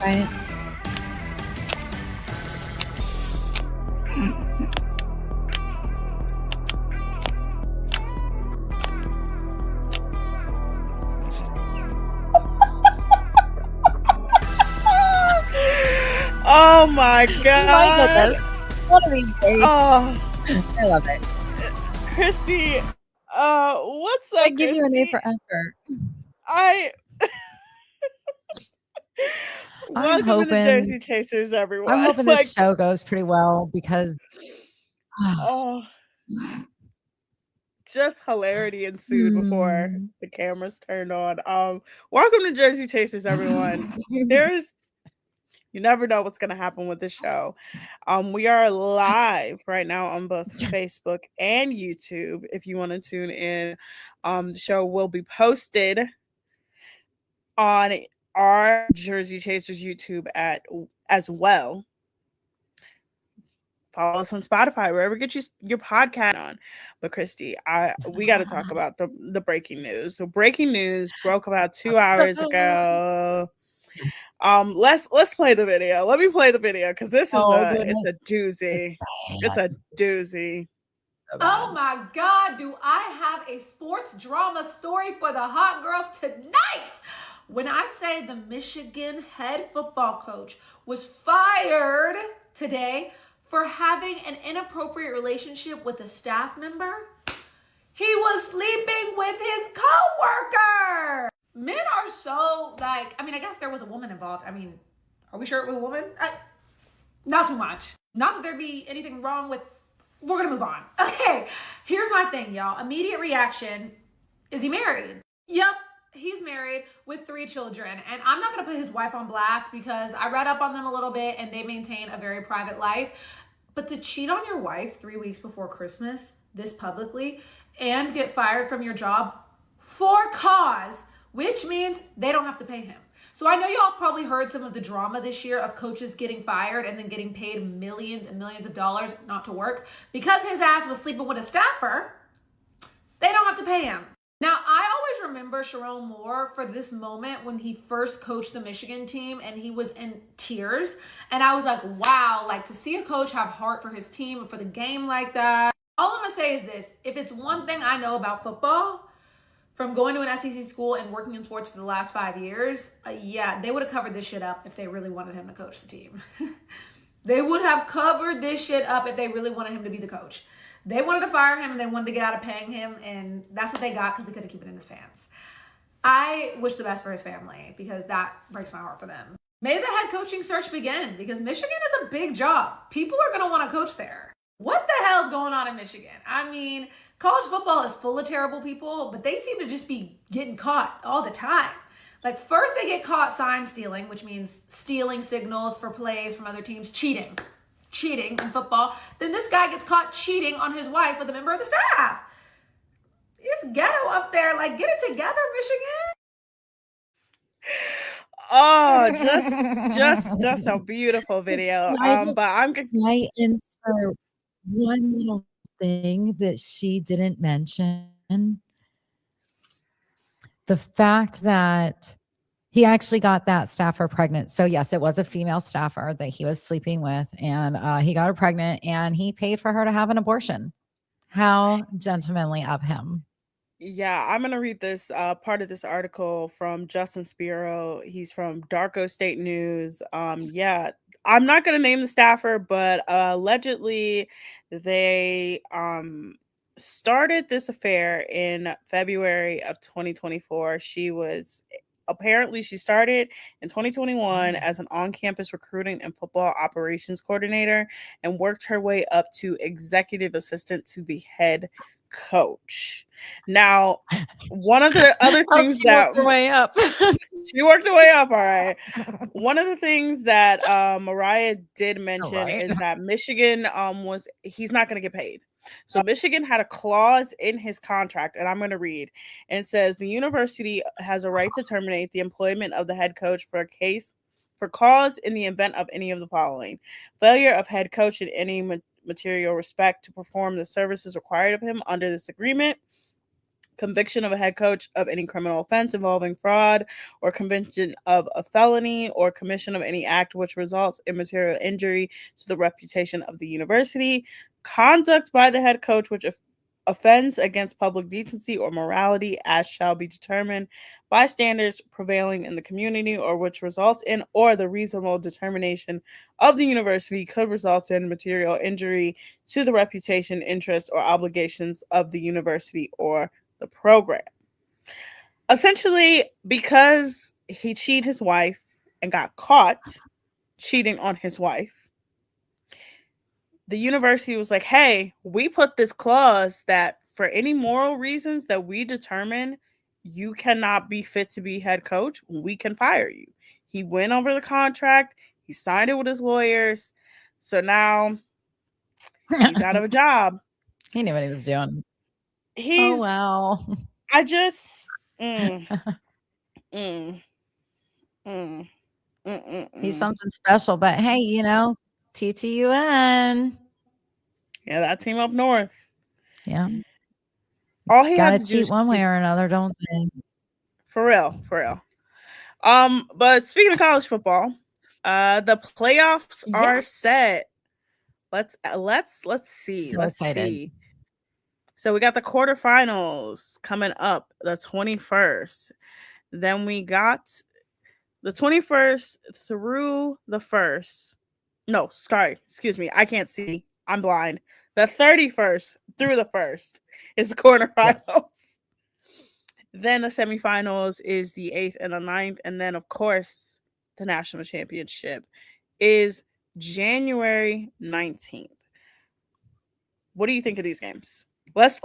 Right. Oh my god. My goodness. What are these days? Oh, I love it. Christy. What's up, I give you an A Christy? for effort. I I'm welcome to the hoping Jersey Chasers, everyone. I'm hoping this show goes pretty well because oh, just hilarity ensued before the cameras turned on. Welcome to Jersey Chasers, everyone. You never know what's gonna happen with this show. We are live right now on both Facebook and YouTube. If you want to tune in, the show will be posted on our Jersey Chasers YouTube as well. Follow us on Spotify, wherever you get your podcast on. But Christy, we got to talk about the breaking news. So breaking news broke about 2 hours ago. Let's play the video. Let me play the video because this is it's a doozy. It's a doozy. Oh my God, do I have a sports drama story for the hot girls tonight? When I say the Michigan head football coach was fired today for having an inappropriate relationship with a staff member, he was sleeping with his coworker. Men are so I guess there was a woman involved. Are we sure it was a woman? Not too much. Not that there'd be anything wrong with. We're gonna move on. Okay, here's my thing, y'all. Immediate reaction: is he married? Yep, he's married with 3 children, and I'm not gonna put his wife on blast because I read up on them a little bit, and they maintain a very private life. But to cheat on your wife 3 weeks before Christmas, this publicly, and get fired from your job for cause, which means they don't have to pay him. So I know y'all probably heard some of the drama this year of coaches getting fired and then getting paid millions and millions of dollars not to work because his ass was sleeping with a staffer. They don't have to pay him. Now, I always remember Sharon Moore for this moment when he first coached the Michigan team and he was in tears. And I was like, wow, to see a coach have heart for his team and for the game like that. All I'm gonna say is this: if it's one thing I know about football, from going to an SEC school and working in sports for the last 5 years, they would have covered this shit up if they really wanted him to coach the team. They would have covered this shit up if they really wanted him to be the coach. They wanted to fire him and they wanted to get out of paying him, and that's what they got because they couldn't keep it in his pants. I wish the best for his family because that breaks my heart for them. May the head coaching search begin because Michigan is a big job. People are going to want to coach there. What the hell is going on in Michigan? College football is full of terrible people, but they seem to just be getting caught all the time. First they get caught sign stealing, which means stealing signals for plays from other teams, cheating in football. Then this guy gets caught cheating on his wife with a member of the staff. It's ghetto up there. Get it together, Michigan. Oh, just a beautiful video. But I'm gonna insert one little thing that she didn't mention. The fact that he actually got that staffer pregnant. So yes, it was a female staffer that he was sleeping with, and he got her pregnant and he paid for her to have an abortion. How gentlemanly of him. Yeah, I'm going to read this part of this article from Justin Spiro. He's from Darko State News. Yeah, I'm not going to name the staffer, but allegedly they started this affair in February of 2024. She started in 2021 as an on-campus recruiting and football operations coordinator and worked her way up to executive assistant to the head coach. Now, one of the other things she worked her way up. She worked her way up, all right. One of the things that Mariah did mention is that Michigan he's not going to get paid. So Michigan had a clause in his contract, and I'm going to read. And it says the university has a right to terminate the employment of the head coach for cause in the event of any of the following: failure of head coach in any material respect to perform the services required of him under this agreement, conviction of a head coach of any criminal offense involving fraud, or conviction of a felony, or commission of any act which results in material injury to the reputation of the university, conduct by the head coach which offends against public decency or morality as shall be determined by standards prevailing in the community, or which results in or the reasonable determination of the university could result in material injury to the reputation, interests, or obligations of the university or the program. Essentially, because he cheated his wife and got caught cheating on his wife, the university was like, hey, we put this clause that for any moral reasons that we determine you cannot be fit to be head coach, we can fire you. He went over the contract, he signed it with his lawyers. So now he's out of a job. He knew what he was doing. He's, oh, wow. I just, mm, mm, mm, He's something special, but hey, you know, TTUN. Yeah, that team up north. Yeah. All he Gotta had to do cheat is one way or another, don't they? For real. But speaking of college football, the playoffs are set. Let's see. So Let's excited. see. So we got the quarterfinals coming up the 21st. Then we got the 21st through the 1st. No, sorry. Excuse me. I can't see. I'm blind. The 31st through the 1st is the quarterfinals. Yes. Then the semifinals is the 8th and the 9th. And then, of course, the national championship is January 19th. What do you think of these games? Let's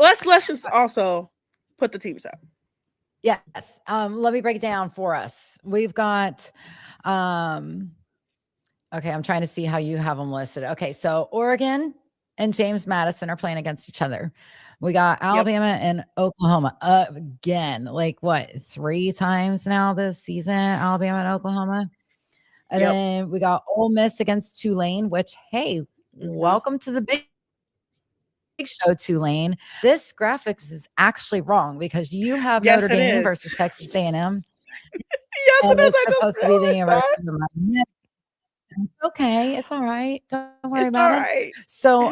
just also put the teams up. Yes. Let me break it down for us. We've got okay, I'm trying to see how you have them listed. Okay, so Oregon and James Madison are playing against each other. We got Alabama and Oklahoma again, like what, 3 times now this season, Alabama and Oklahoma. And then we got Ole Miss against Tulane, which, hey, welcome to the big show, Tulane. This graphics is actually wrong because you have Notre Dame versus Texas A&M. Yes, and it is. It's supposed to be the University of Miami. Okay, it's all right. Don't worry about it. So,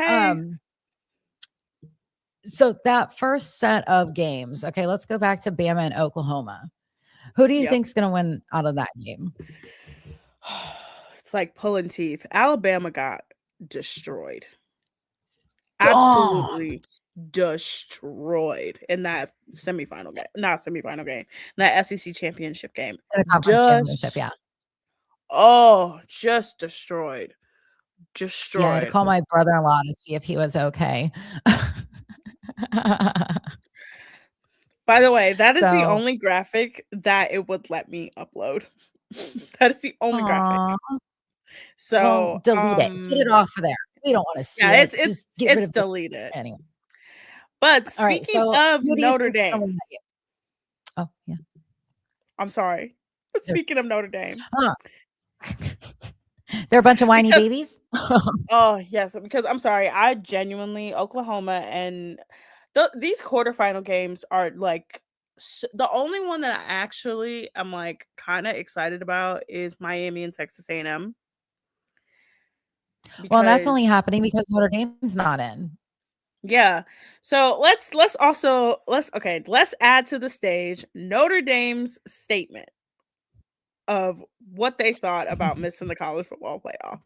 so that first set of games, okay, let's go back to Bama and Oklahoma. Who do you think's going to win out of that game? It's like pulling teeth. Alabama got destroyed. Absolutely destroyed in that semifinal game. Not semifinal game. That SEC championship game. Championship, yeah. Oh, just destroyed. Destroyed. Yeah, I had to call my brother-in-law to see if he was okay. By the way, that is the only graphic that it would let me upload. That is the only graphic. So well, delete it. Get it off of there. We don't want to see it. Just get rid of deleted. It anyway. But speaking of Notre Dame. Oh, yeah. I'm sorry. But speaking of Notre Dame. They're a bunch of whiny babies. Oh, yes. Because I'm sorry. I genuinely, Oklahoma and these quarterfinal games are like the only one that I actually am like kind of excited about is Miami and Texas A&M. Well, that's only happening because Notre Dame's not in. Yeah. So let's add to the stage Notre Dame's statement of what they thought about missing the college football playoff.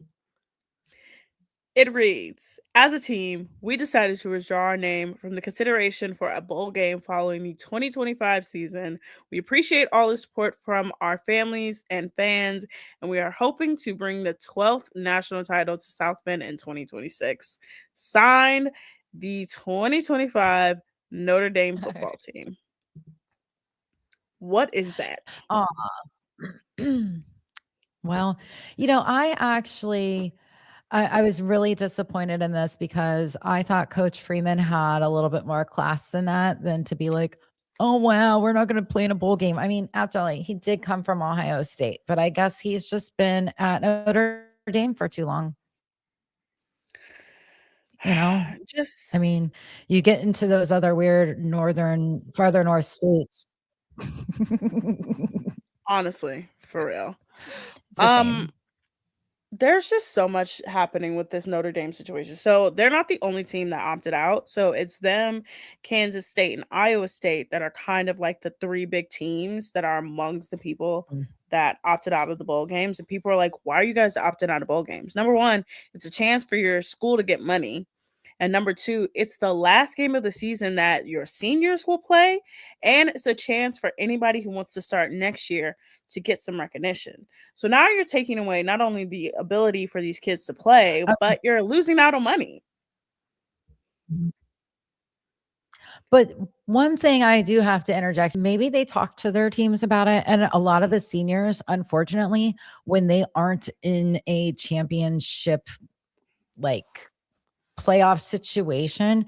It reads, as a team, we decided to withdraw our name from the consideration for a bowl game following the 2025 season. We appreciate all the support from our families and fans, and we are hoping to bring the 12th national title to South Bend in 2026. Signed, the 2025 Notre Dame football team. What is that? Well, I was really disappointed in this because I thought Coach Freeman had a little bit more class than that, than to be like, oh, wow, we're not going to play in a bowl game. I mean, after all, he did come from Ohio State, but I guess he's just been at Notre Dame for too long. You know, I Just mean, you get into those other weird farther north states. honestly, for real. It's a Um, shame. there's just so much happening with this Notre Dame situation. So they're not the only team that opted out. So it's them, Kansas State, and Iowa State that are kind of like the three big teams that are amongst the people Mm. that opted out of the bowl games. And people are like, why are you guys opting out of bowl games? Number one, it's a chance for your school to get money. And number two, it's the last game of the season that your seniors will play. And it's a chance for anybody who wants to start next year to get some recognition. So now you're taking away not only the ability for these kids to play, Okay. but you're losing out on money. Mhm. But one thing I do have to interject, maybe they talk to their teams about it. And a lot of the seniors, unfortunately, when they aren't in a championship like playoff situation,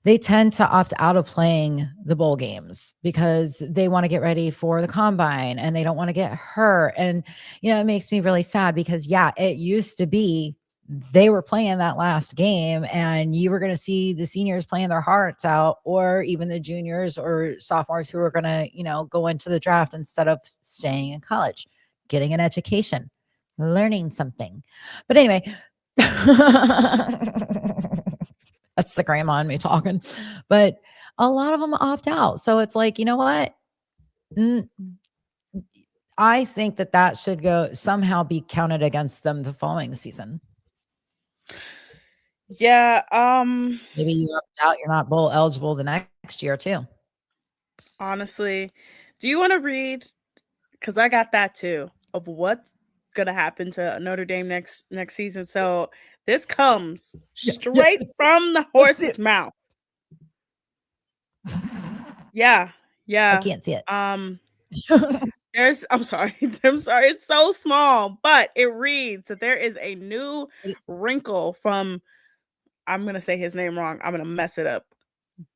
they tend to opt out of playing the bowl games because they want to get ready for the combine and they don't want to get hurt. And, it makes me really sad because, yeah, it used to be they were playing that last game and you were going to see the seniors playing their hearts out, or even the juniors or sophomores who were going to, go into the draft instead of staying in college, getting an education, learning something. But anyway, that's the grandma in me talking. But a lot of them opt out. So it's like, you know what? Mm, I think that should go somehow be counted against them the following season. Yeah, Maybe you opt out, you're not bowl eligible the next year too. honestly, do you want to read? Because I got that too of what's gonna happen to Notre Dame next season. So this comes Yeah, straight from the let's see horse's mouth. Yeah, I yeah. can't see it. I'm sorry. I'm sorry. It's so small, but it reads that there is a new wrinkle from, I'm going to say his name wrong. I'm going to mess it up.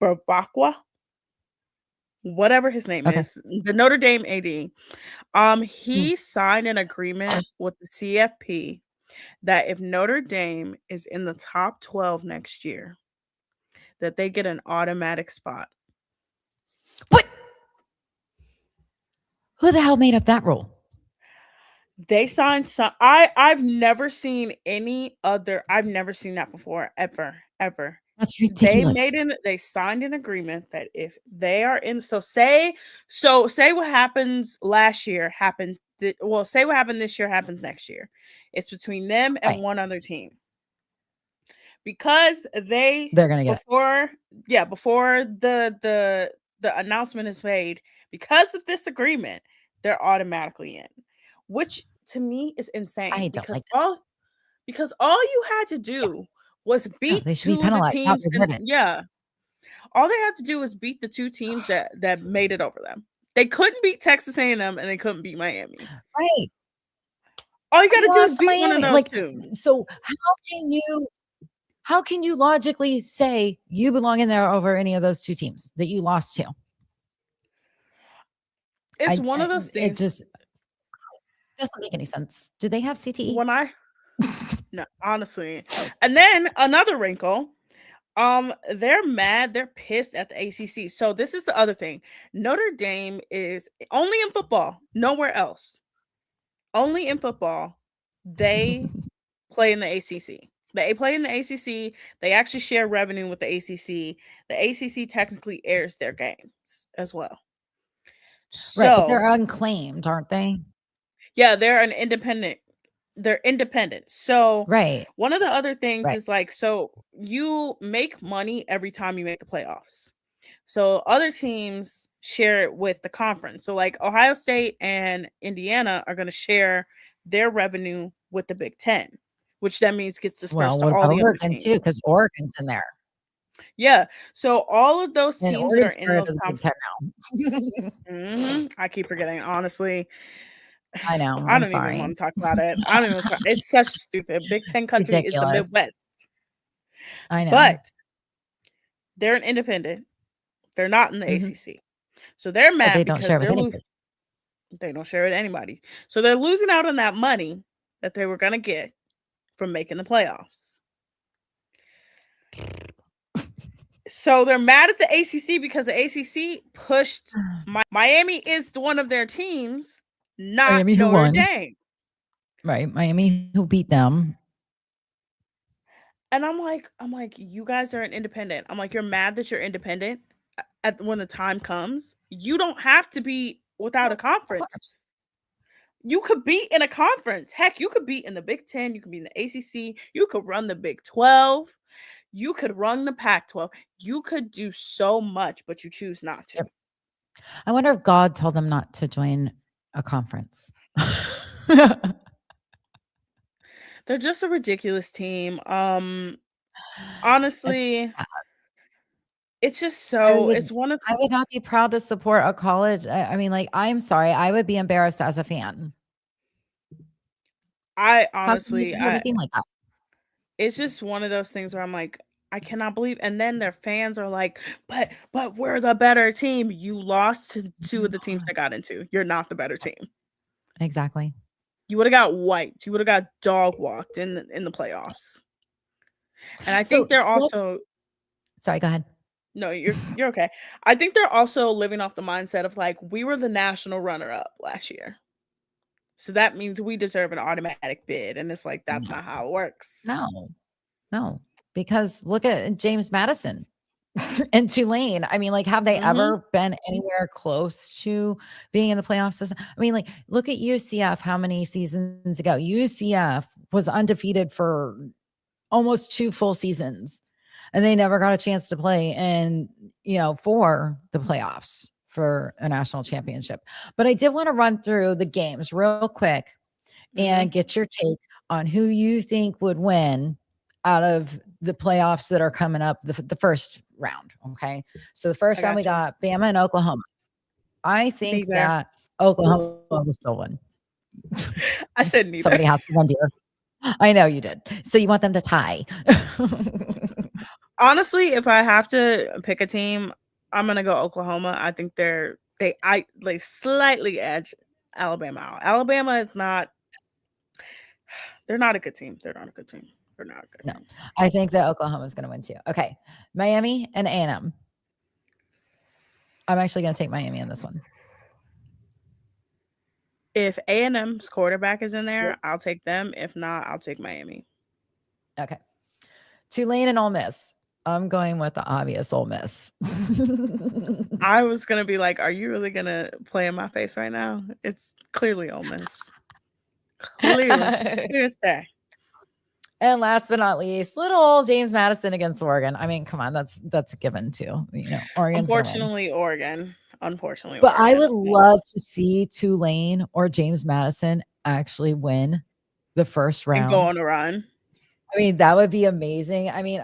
Babakwa, whatever his name Okay. is, the Notre Dame AD. Mm. He signed an agreement with the CFP that if Notre Dame is in the top 12 next year, that they get an automatic spot. What? Who the hell made up that rule? They signed some. I've never seen I've never seen that before, ever. That's ridiculous. They signed an agreement that if they are in, say what happens last year happened. Say what happened this year happens next year. It's between them and Right. one other team. Because They're gonna get it. before the announcement is made, because of this agreement, they're automatically in, which to me is insane. I don't like this. Because all you had to Yeah. do was No, beat they should be two of the penalized, not teams, and rewarded. all they had to do was beat the two teams that made it over them. They couldn't beat Texas A&M and they couldn't beat Miami. Right. All you got to do is Lost to beat one of Miami. those Like, two. so how can you logically say you belong in there over any of those two teams that you lost to? It's one of those It things. just doesn't make any sense. Do they have CTE? No, honestly. And then another wrinkle. They're mad, they're pissed at the ACC. So this is the other thing. Notre Dame is only in football, nowhere else. Only in football. They play in the ACC. They play in the ACC. They actually share revenue with the ACC. The ACC technically airs their games as well. Right, but So, they're unclaimed, aren't they? yeah, they're independent. So, Right. one of the other things Right. is like, so you make money every time you make the playoffs. So other teams share it with the conference. So like Ohio State and Indiana are going to share their revenue with the Big Ten, which that means gets dispersed Well, to what all about the other Oregon too? teams. Because Oregon's in there. Yeah. So all of those And teams that are Oregon's in part those of the Big Ten now. I keep forgetting, honestly. I know. I I'm don't even want sorry. to talk about it. I don't even talk. It's such stupid. Big Ten country is the Ridiculous. Midwest. I know. But they're an independent. They're not in the Mhm. ACC. So they're So mad they don't because share with anybody. they don't share with anybody. So they're losing out on that money that they were going to get from making the playoffs. So they're mad at the ACC because the ACC pushed Miami is one of their teams, not Miami who Notre won. Dame. Right. Miami who beat them. And I'm like, you guys are an independent. I'm like, you're mad that you're independent at when the time comes. You don't have to be without a Of conference. course. You could be in a conference. Heck, you could be in the Big 10. You could be in the ACC. You could run the Big 12. You could run the Pac-12. You could do so much, but you choose not to. Yep. I wonder if God told them not to join a conference. They're just a ridiculous team. Honestly, it's just so it's one of I would not be proud to support a college. I mean, like, I'm sorry. I would be embarrassed as a fan. I How can you honestly support a team like that? it's just one of those things where I'm like, I cannot believe. And then their fans are like, but we're the better team. You lost to two of the teams that got into. You're not the better team. Exactly. You would have got wiped. You would have got dog walked in the playoffs. And I think they're also sorry, go ahead. no, you're okay. I think they're also living off the mindset of like, we were the national runner-up last year. So that means we deserve an automatic bid. And it's like, that's not how it works. No, because look at James Madison and Tulane. I mean, like, have they ever been anywhere close to being in the playoff system? I mean, like, look at UCF. How many seasons ago? UCF was undefeated for almost 2 full seasons, and they never got a chance to play in, for the playoffs for a national championship. But I did want to run through the games real quick and get your take on who you think would win out of the playoffs that are coming up, the first round. Okay. So the first round, we got Bama and Oklahoma. I think that Oklahoma will still win. I said neither. Somebody has to win, dear. I know you did. So you want them to tie. Honestly, if I have to pick a team, I'm gonna go Oklahoma. I think they slightly edge Alabama out. Alabama is not. They're not a good team. They're not a good team. They're not a good team. I think that Oklahoma is going to win too. Okay, Miami and A&M. I'm actually going to take Miami in this one. If A&M's quarterback is in there, I'll take them. If not, I'll take Miami. Okay. Tulane and Ole Miss. I'm going with the obvious Ole Miss. I was going to be like, are you really going to play in my face right now? It's clearly Ole Miss. Clearly. Clear as day. And last but not least, little old James Madison against Oregon. I mean, come on, that's a given too. Oregon's unfortunately Oregon. Unfortunately, but Oregon. I would love to see Tulane or James Madison actually win the first round and go on a run. I mean, that would be amazing. I mean,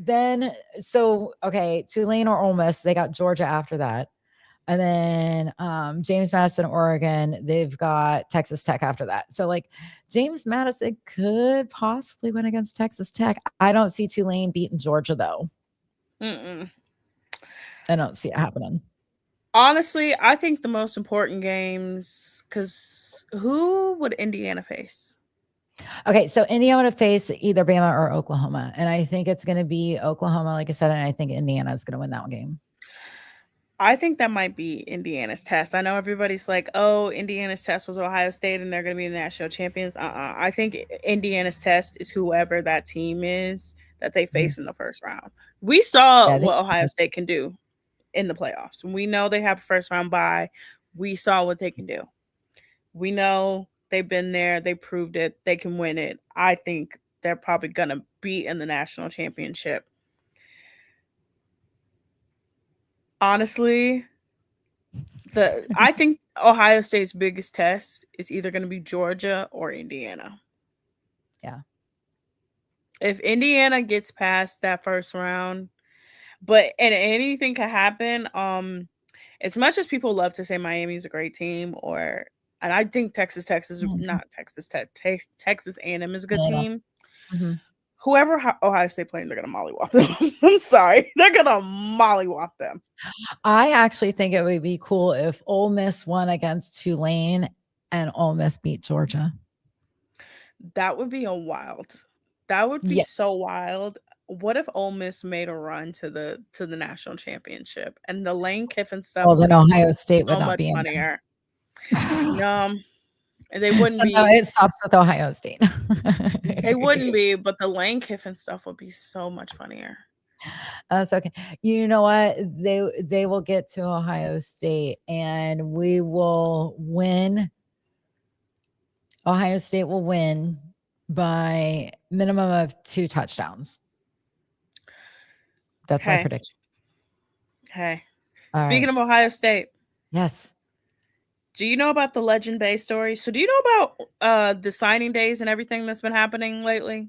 okay, Tulane or Ole Miss, they got Georgia after that. And then James Madison, Oregon, they've got Texas Tech after that. So, like, James Madison could possibly win against Texas Tech. I don't see Tulane beating Georgia, though. I don't see it happening. Honestly, I think the most important games, because who would Indiana face? Okay, so Indiana would face either Bama or Oklahoma. And I think it's going to be Oklahoma, like I said, and I think Indiana is going to win that game. I think that might be Indiana's test. I know everybody's like, oh, Indiana's test was Ohio State and they're going to be the national champions. I think Indiana's test is whoever that team is that they face in the first round. We saw what Ohio State can do in the playoffs. We know they have a first round bye. We saw what they can do. We know they've been there. They proved it. They can win it. I think they're probably going to be in the national championship. Honestly, I think Ohio State's biggest test is either going to be Georgia or Indiana. Yeah. If Indiana gets past that first round, and anything could happen. As much as people love to say Miami's a great team, and I think Texas A&M is a good team. Whoever Ohio State playing, they're gonna mollywop them. I'm sorry, they're gonna mollywop them. I actually think it would be cool if Ole Miss won against Tulane and Ole Miss beat Georgia. That would be wild. That would be so wild. what if Ole Miss made a run to the national championship and the Lane Kiffin stuff Well, would then be Ohio State would so not much be in funnier. there. No, they wouldn't So no, be. it stops with Ohio State. They wouldn't be, but the Lane Kiffin stuff would be so much funnier. That's okay. You know what? They will get to Ohio State and we will win. Ohio State will win by minimum of 2 touchdowns. That's my Hey, prediction. hey. All Speaking right. of Ohio State, Yes. do you know about the Legend Bay story? So do you know about the signing days and everything that's been happening lately?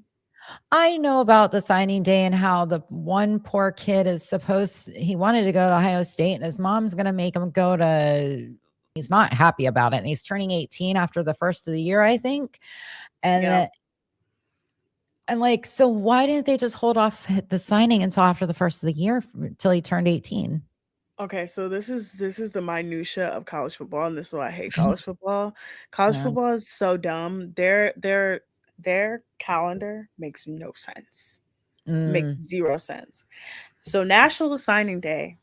I know about the signing day and how the one poor kid is he wanted to go to Ohio State and his mom's going to make him go to, he's not happy about it. And he's turning 18 after the first of the year, I think. And Yeah. I'm like, so why didn't they just hold off the signing until after the first of the year until he turned 18? Okay, so this is the minutia of college football, and this is why I hate college football. College Yeah. football is so dumb. Their calendar makes no sense. Makes Mm, 0 sense. So National Signing Day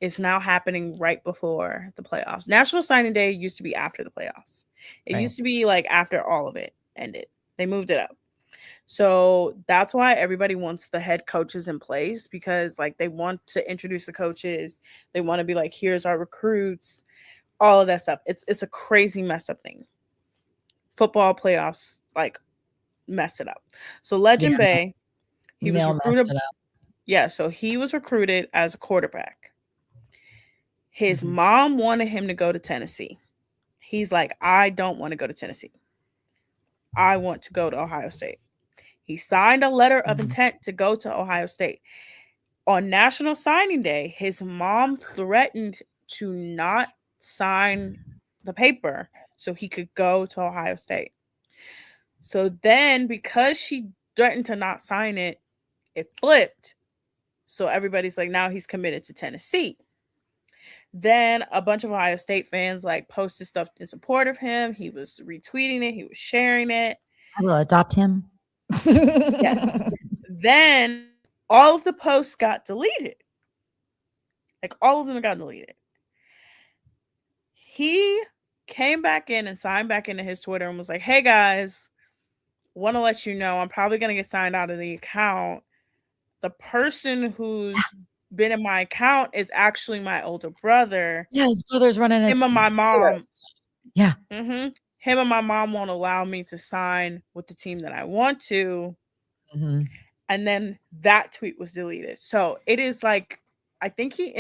is now happening right before the playoffs. National Signing Day used to be after the playoffs. It right. used to be like after all of it ended. They moved it up. So that's why everybody wants the head coaches in place because like they want to introduce the coaches. They want to be like, here's our recruits, all of that stuff. It's a crazy mess up thing. Football playoffs like mess it up. So Yeah. Legend Bay, he was Email messed recruited. it up. Yeah, so he was recruited as a quarterback. His Mhm. mom wanted him to go to Tennessee. He's like, I don't want to go to Tennessee. I want to go to Ohio State. He signed a letter of Mhm. intent to go to Ohio State. On National Signing Day, his mom threatened to not sign the paper so he could go to Ohio State. So then, because she threatened to not sign it, it flipped. So everybody's like, now he's committed to Tennessee. Then a bunch of Ohio State fans like posted stuff in support of him. He was retweeting it, he was sharing it. I will adopt him. Yes. Then all of the posts got deleted. Like all of them got deleted. He came back in and signed back into his Twitter and was like, hey guys, want to let you know I'm probably going to get signed out of the account. The person who's been in my account is actually my older brother. Yeah, his brother's running his Him and my Twitter. mom. Yeah. Him and my mom won't allow me to sign with the team that I want to. Mhm. And then that tweet was deleted. So it is like, I think he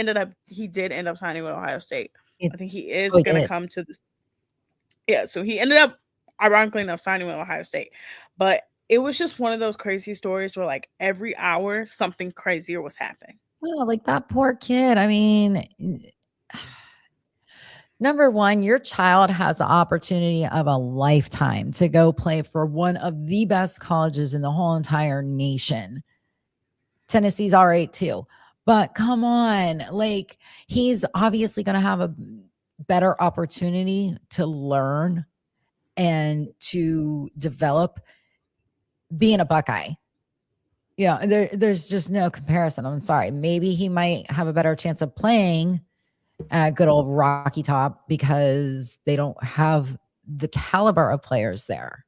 did end up signing with Ohio State. I think he is Oh, he going to did. come to this. Yeah, so he ended up, ironically enough, signing with Ohio State. But it was just one of those crazy stories where like every hour something crazier was happening. Oh, like that poor kid. I mean, number one, your child has the opportunity of a lifetime to go play for one of the best colleges in the whole entire nation. Tennessee's all right too. But come on, like he's obviously going to have a better opportunity to learn and to develop being a Buckeye. Yeah, there's just no comparison. I'm sorry. Maybe he might have a better chance of playing at good old Rocky Top because they don't have the caliber of players there.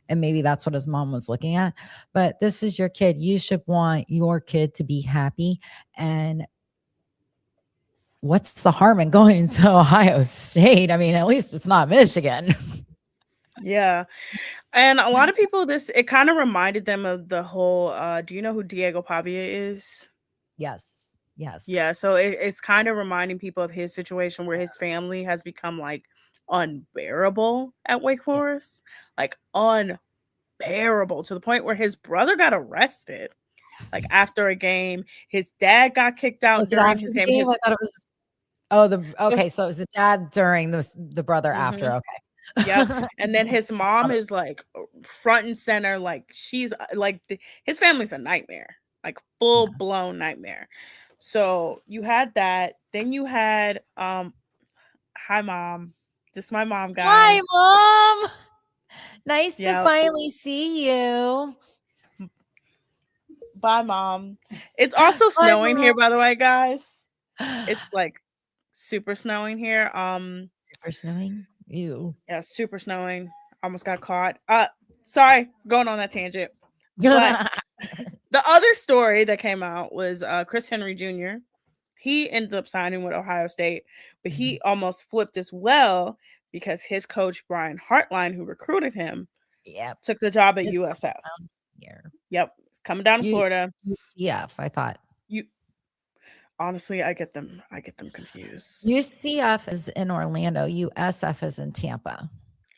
And maybe that's what his mom was looking at. But this is your kid. You should want your kid to be happy. And what's the harm in going to Ohio State? I mean, at least it's not Michigan. Yeah. And a lot of people, it kind of reminded them of the whole, do you know who Diego Pavia is? Yes. Yes. Yeah, so it's kind of reminding people of his situation where his family has become like unbearable at Wake Yeah. Forest, like unbearable to the point where his brother got arrested. Like after a game, his dad got kicked out Was it during after his the game. game? I thought it was. Oh, okay. So it was the dad during the brother after. Mhm. Okay. Yep. And then his mom is like front and center. Like she's like his family's a nightmare, like full blown nightmare. So you had that. Then you had hi mom. This is my mom, Hi, guys. Mom. Nice to Yeah. finally see you. Bye, Mom. It's also snowing here, by the way, guys. It's like super snowing here. Super snowing. Ew. Yeah, super snowing. Almost got caught. Sorry, going on that tangent. But the other story that came out was Chris Henry Jr. He ended up signing with Ohio State, but he almost flipped as well because his coach Brian Hartline, who recruited him, Yep. took the job at It's USF. Here. Yep, it's coming down to Florida. UCF, I thought. Honestly, I get them confused. UCF is in Orlando. USF is in Tampa.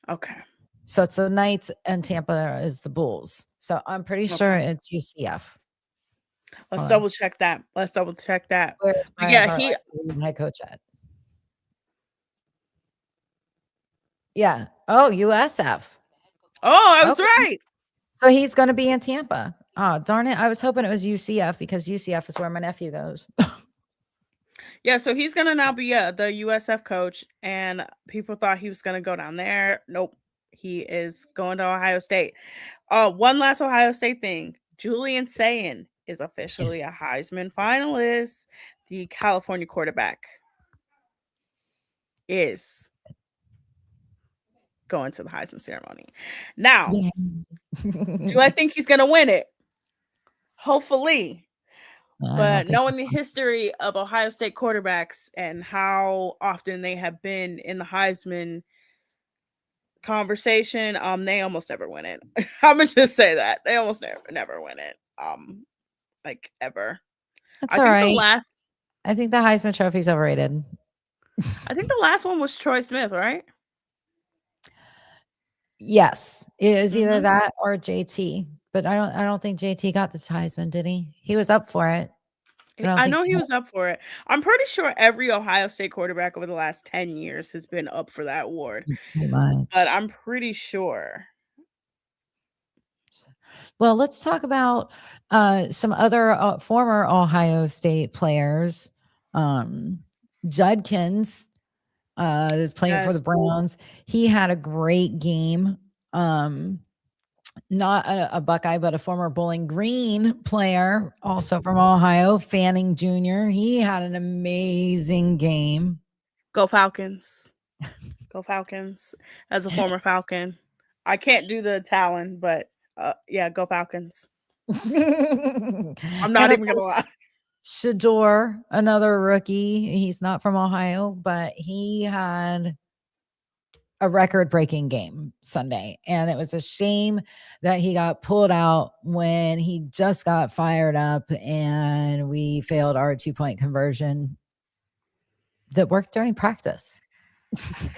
Okay. So it's the Knights and Tampa is the Bulls. So I'm pretty sure it's UCF. Let's double check that. Where's Yeah, Brian Hartline, head coach at? Yeah. Oh, USF. Oh, I was right. So he's going to be in Tampa. Oh, darn it. I was hoping it was UCF because UCF is where my nephew goes. Yeah, so he's going to now be the USF coach, and people thought he was going to go down there. Nope. He is going to Ohio State. One last Ohio State thing. Julian Sayin is officially a Heisman finalist. The California quarterback is going to the Heisman ceremony. Now, do I think he's going to win it? Hopefully. But knowing the history of Ohio State quarterbacks and how often they have been in the Heisman conversation, they almost never win it. I'm gonna just say that they almost never win it. Like ever. That's all right. I think the Heisman Trophy is overrated. I think the last one was Troy Smith, right? Yes, it is either that or JT. But I don't think JT got the Heisman, did he? He was up for it. I know he was up for it. I'm pretty sure every Ohio State quarterback over the last 10 years has been up for that award. But I'm pretty sure. Well, let's talk about some other former Ohio State players. Judkins is playing for the Browns. He had a great game. Not a Buckeye, but a former Bowling Green player, also from Ohio, Fanning Jr. He had an amazing game. Go Falcons. Go Falcons. As a former Falcon. I can't do the Talon, but yeah, go Falcons. I'm not even going to lie. Shador, another rookie. He's not from Ohio, but he had a record-breaking game Sunday, and it was a shame that he got pulled out when he just got fired up and we failed our 2-point conversion that worked during practice.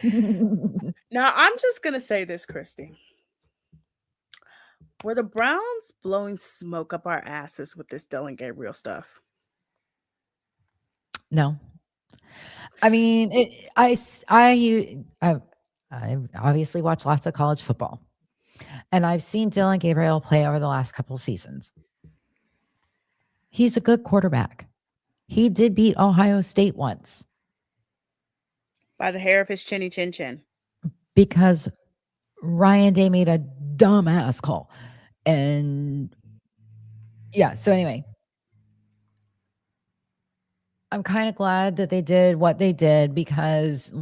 Now, I'm just going to say this, Christy. Were the Browns blowing smoke up our asses with this Dillon Gabriel stuff? No. I mean, I obviously watch lots of college football, and I've seen Dillon Gabriel play over the last couple seasons. He's a good quarterback. He did beat Ohio State once. By the hair of his chinny chin chin. Because Ryan Day made a dumbass call. And yeah, so anyway, I'm kind of glad that they did what they did because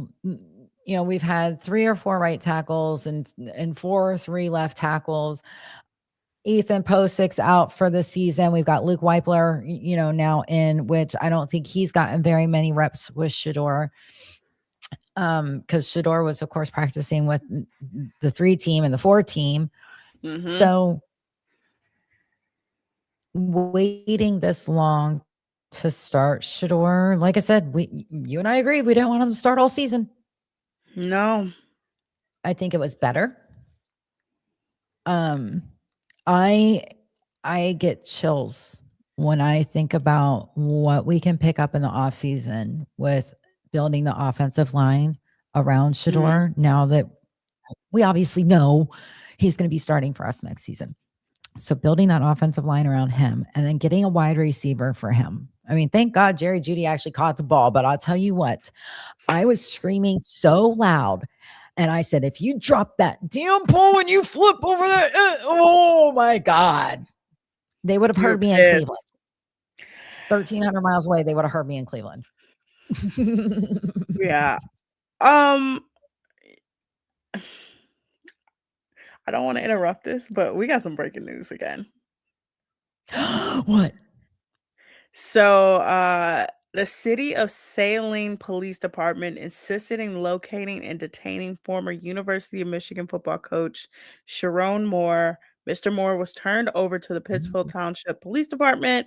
we've had 3 or 4 right tackles and 4 or 3 left tackles. Ethan Posic's out for the season. We've got Luke Weipler, now in, which I don't think he's gotten very many reps with Shador. Because Shador was, of course, practicing with the 3 team and the 4 team. So waiting this long to start Shador, like I said, you and I agreed we didn't want him to start all season. No. I think it was better. I get chills when I think about what we can pick up in the offseason with building the offensive line around Shador now that we obviously know he's going to be starting for us next season. So building that offensive line around him and then getting a wide receiver for him. I mean, thank God Jerry Jeudy actually caught the ball, but I'll tell you what, I was screaming so loud. And I said, if you drop that damn ball and you flip over that, oh my God. They would have You were heard me in Cleveland. pissed. 1,300 miles away, they would have heard me in Cleveland. Yeah. I don't want to interrupt this, but we got some breaking news again. What? So, the city of Saline Police Department insisted in locating and detaining former University of Michigan football coach Sharon Moore. Mr. Moore was turned over to the Pittsfield Township Police Department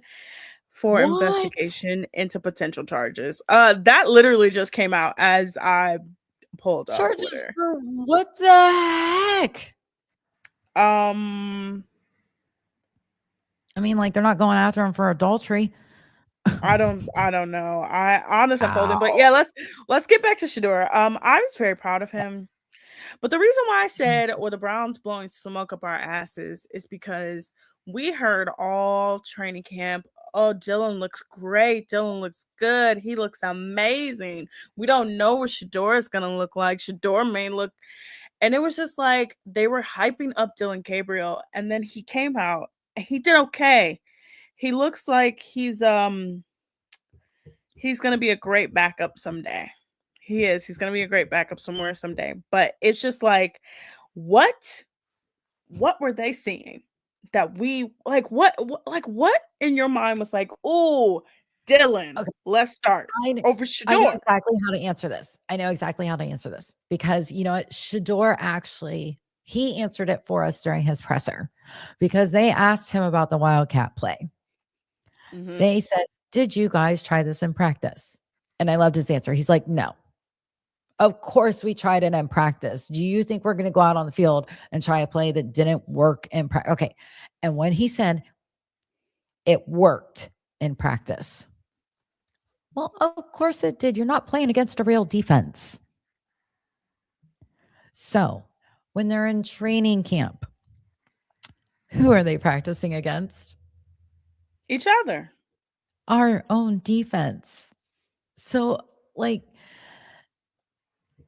for What? investigation into potential charges. That literally just came out as I pulled up Charges Twitter. for what the heck? I mean, like, they're not going after him for adultery. I don't know. I honestly am folding, but yeah, let's get back to Shador. I was very proud of him. But the reason why I said, well, the Browns blowing smoke up our asses is because we heard all training camp, oh, Dylan looks great. Dylan looks good. He looks amazing. We don't know what Shador is going to look like. Shador may look. And it was just like they were hyping up Dylan Gabriel. And then he came out and he did okay. He looks like he's going to be a great backup someday. He is. He's going to be a great backup somewhere someday. But it's just like, what were they seeing that we like? What in your mind was like, oh, Dylan, Okay. let's start over I Shador? know exactly how to answer this. Because you know what? Shador actually, he answered it for us during his presser because they asked him about the Wildcat play. Mhm. They said, did you guys try this in practice? And I loved his answer. He's like, no. Of course we tried it in practice. Do you think we're going to go out on the field and try a play that didn't work in practice? Okay. And when he said it worked in practice, well, of course it did. You're not playing against a real defense. So when they're in training camp, who are they practicing against? Each other. Our own defense. So, like,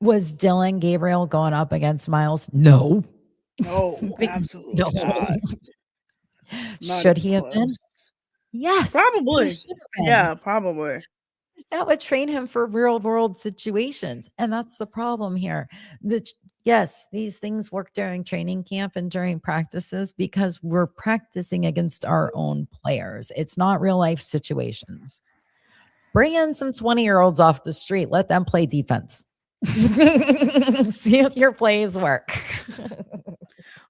was Dylan Gabriel going up against Miles? No. No, absolutely No. not. Should he have been? Yes. Probably. He should have been. Yeah, probably. That would train him for real world situations. And that's the problem here. Yes, these things work during training camp and during practices because we're practicing against our own players. It's not real life situations. Bring in some 20-year-olds off the street. Let them play defense. See if your plays work.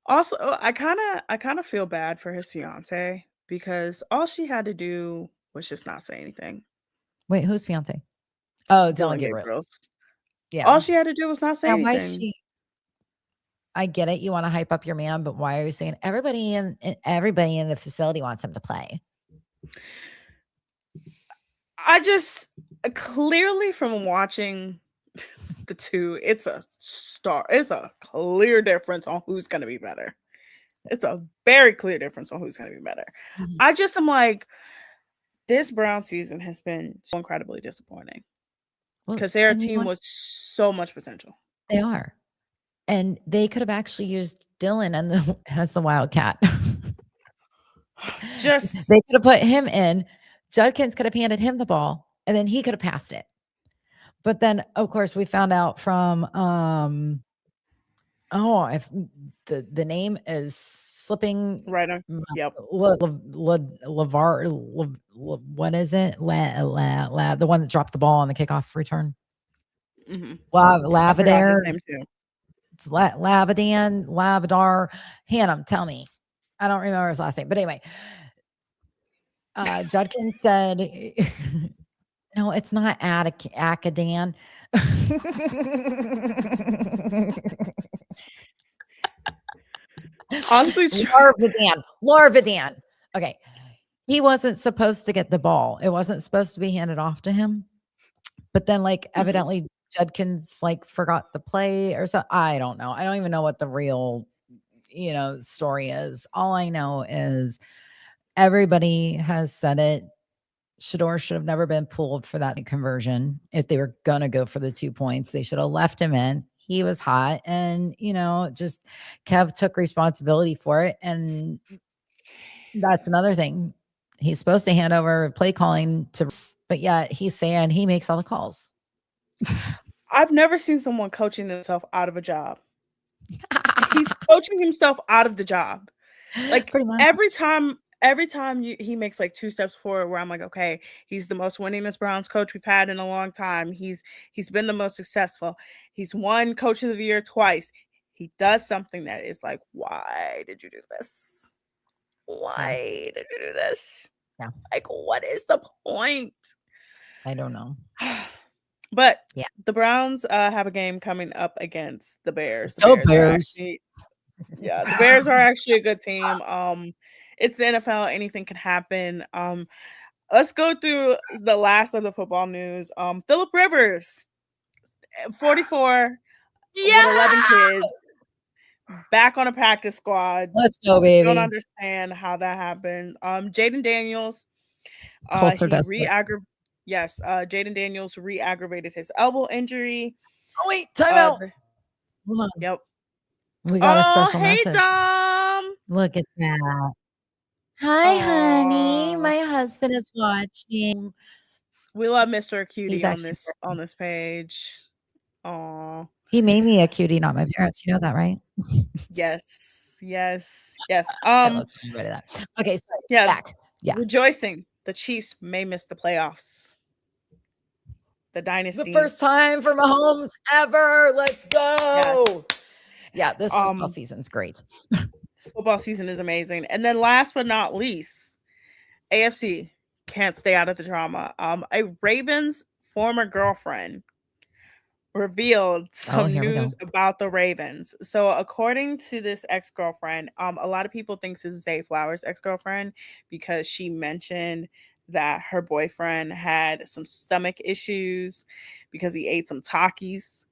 Also, I kind of feel bad for his fiance because all she had to do was just not say anything. Wait, who's fiance? Oh, Dylan Dylan Gabriel. Gabriel's. Yeah. All she had to do was not say And why anything. she? I get it. You want to hype up your man, but why are you saying everybody in the facility wants him to play? I just clearly from watching the two, it's a clear difference on who's going to be better. It's a very clear difference on who's going to be better. Mhm. I just am like, this Brown season has been so incredibly disappointing because they're a team with so much potential. They are. And they could have actually used Dylan as the Wildcat. They could have put him in. Judkins could have handed him the ball, and then he could have passed it. But then, of course, we found out from if the name is slipping. Right on. Yep. LeVar. What is it? The one that dropped the ball on the kickoff return. Mm-hmm. Lavadar. It's Lavadar. Hannum, tell me. I don't remember his last name, but anyway, Judkins said, "No, it's not Akadan." Honestly, Larvadan. Okay, he wasn't supposed to get the ball. It wasn't supposed to be handed off to him. But then, like, evidently, Judkins forgot the play or so. I don't know. I don't even know what the real, story is. All I know is everybody has said it. Shador should have never been pulled for that conversion. If they were going to go for the 2 points, they should have left him in. He was hot, and just Kev took responsibility for it. And That's another thing. He's supposed to hand over play calling to, but yet he's saying he makes all the calls. I've never seen someone coaching themselves out of a job. He's coaching himself out of the job. Like Pretty much. every time he makes like 2 steps forward where I'm like, okay, he's the most winningest Browns coach we've had in a long time. He's been the most successful. He's won Coach of the Year twice. He does something that is like, why did you do this? Why did you do this? Yeah. Like, what is the point? I don't know. But Yeah. the Browns have a game coming up against the Bears. The Go Bears are Bears. actually, yeah, the Bears are actually a good team. It's the NFL, anything can happen. Let's go through the last of the football news. Phillip Rivers, 44, with 11 kids, back on a practice squad. Let's go, Don't baby. understand how that happened. Jaden Daniels, Colts are desperate. Jaden Daniels re-aggravated his elbow injury. Oh wait, time out. Hold on. Yep. We got a special hey, message. Dom. Look at that. Hi, honey. My husband is watching. We love Mr. Cutie He's on actually this page. Aw. He made me a cutie, not my parents. You know that, right? Yes. I love to read that. Okay, so back. Yeah. Rejoicing. The Chiefs may miss the playoffs. The dynasty. The first time for Mahomes ever. Let's go. Yeah, this football season's great. Football season is amazing. And then last but not least, AFC can't stay out of the drama. A Ravens former girlfriend revealed some news about the Ravens. So according to this ex-girlfriend, a lot of people think this is Zay Flowers' ex-girlfriend because she mentioned that her boyfriend had some stomach issues because he ate some Takis.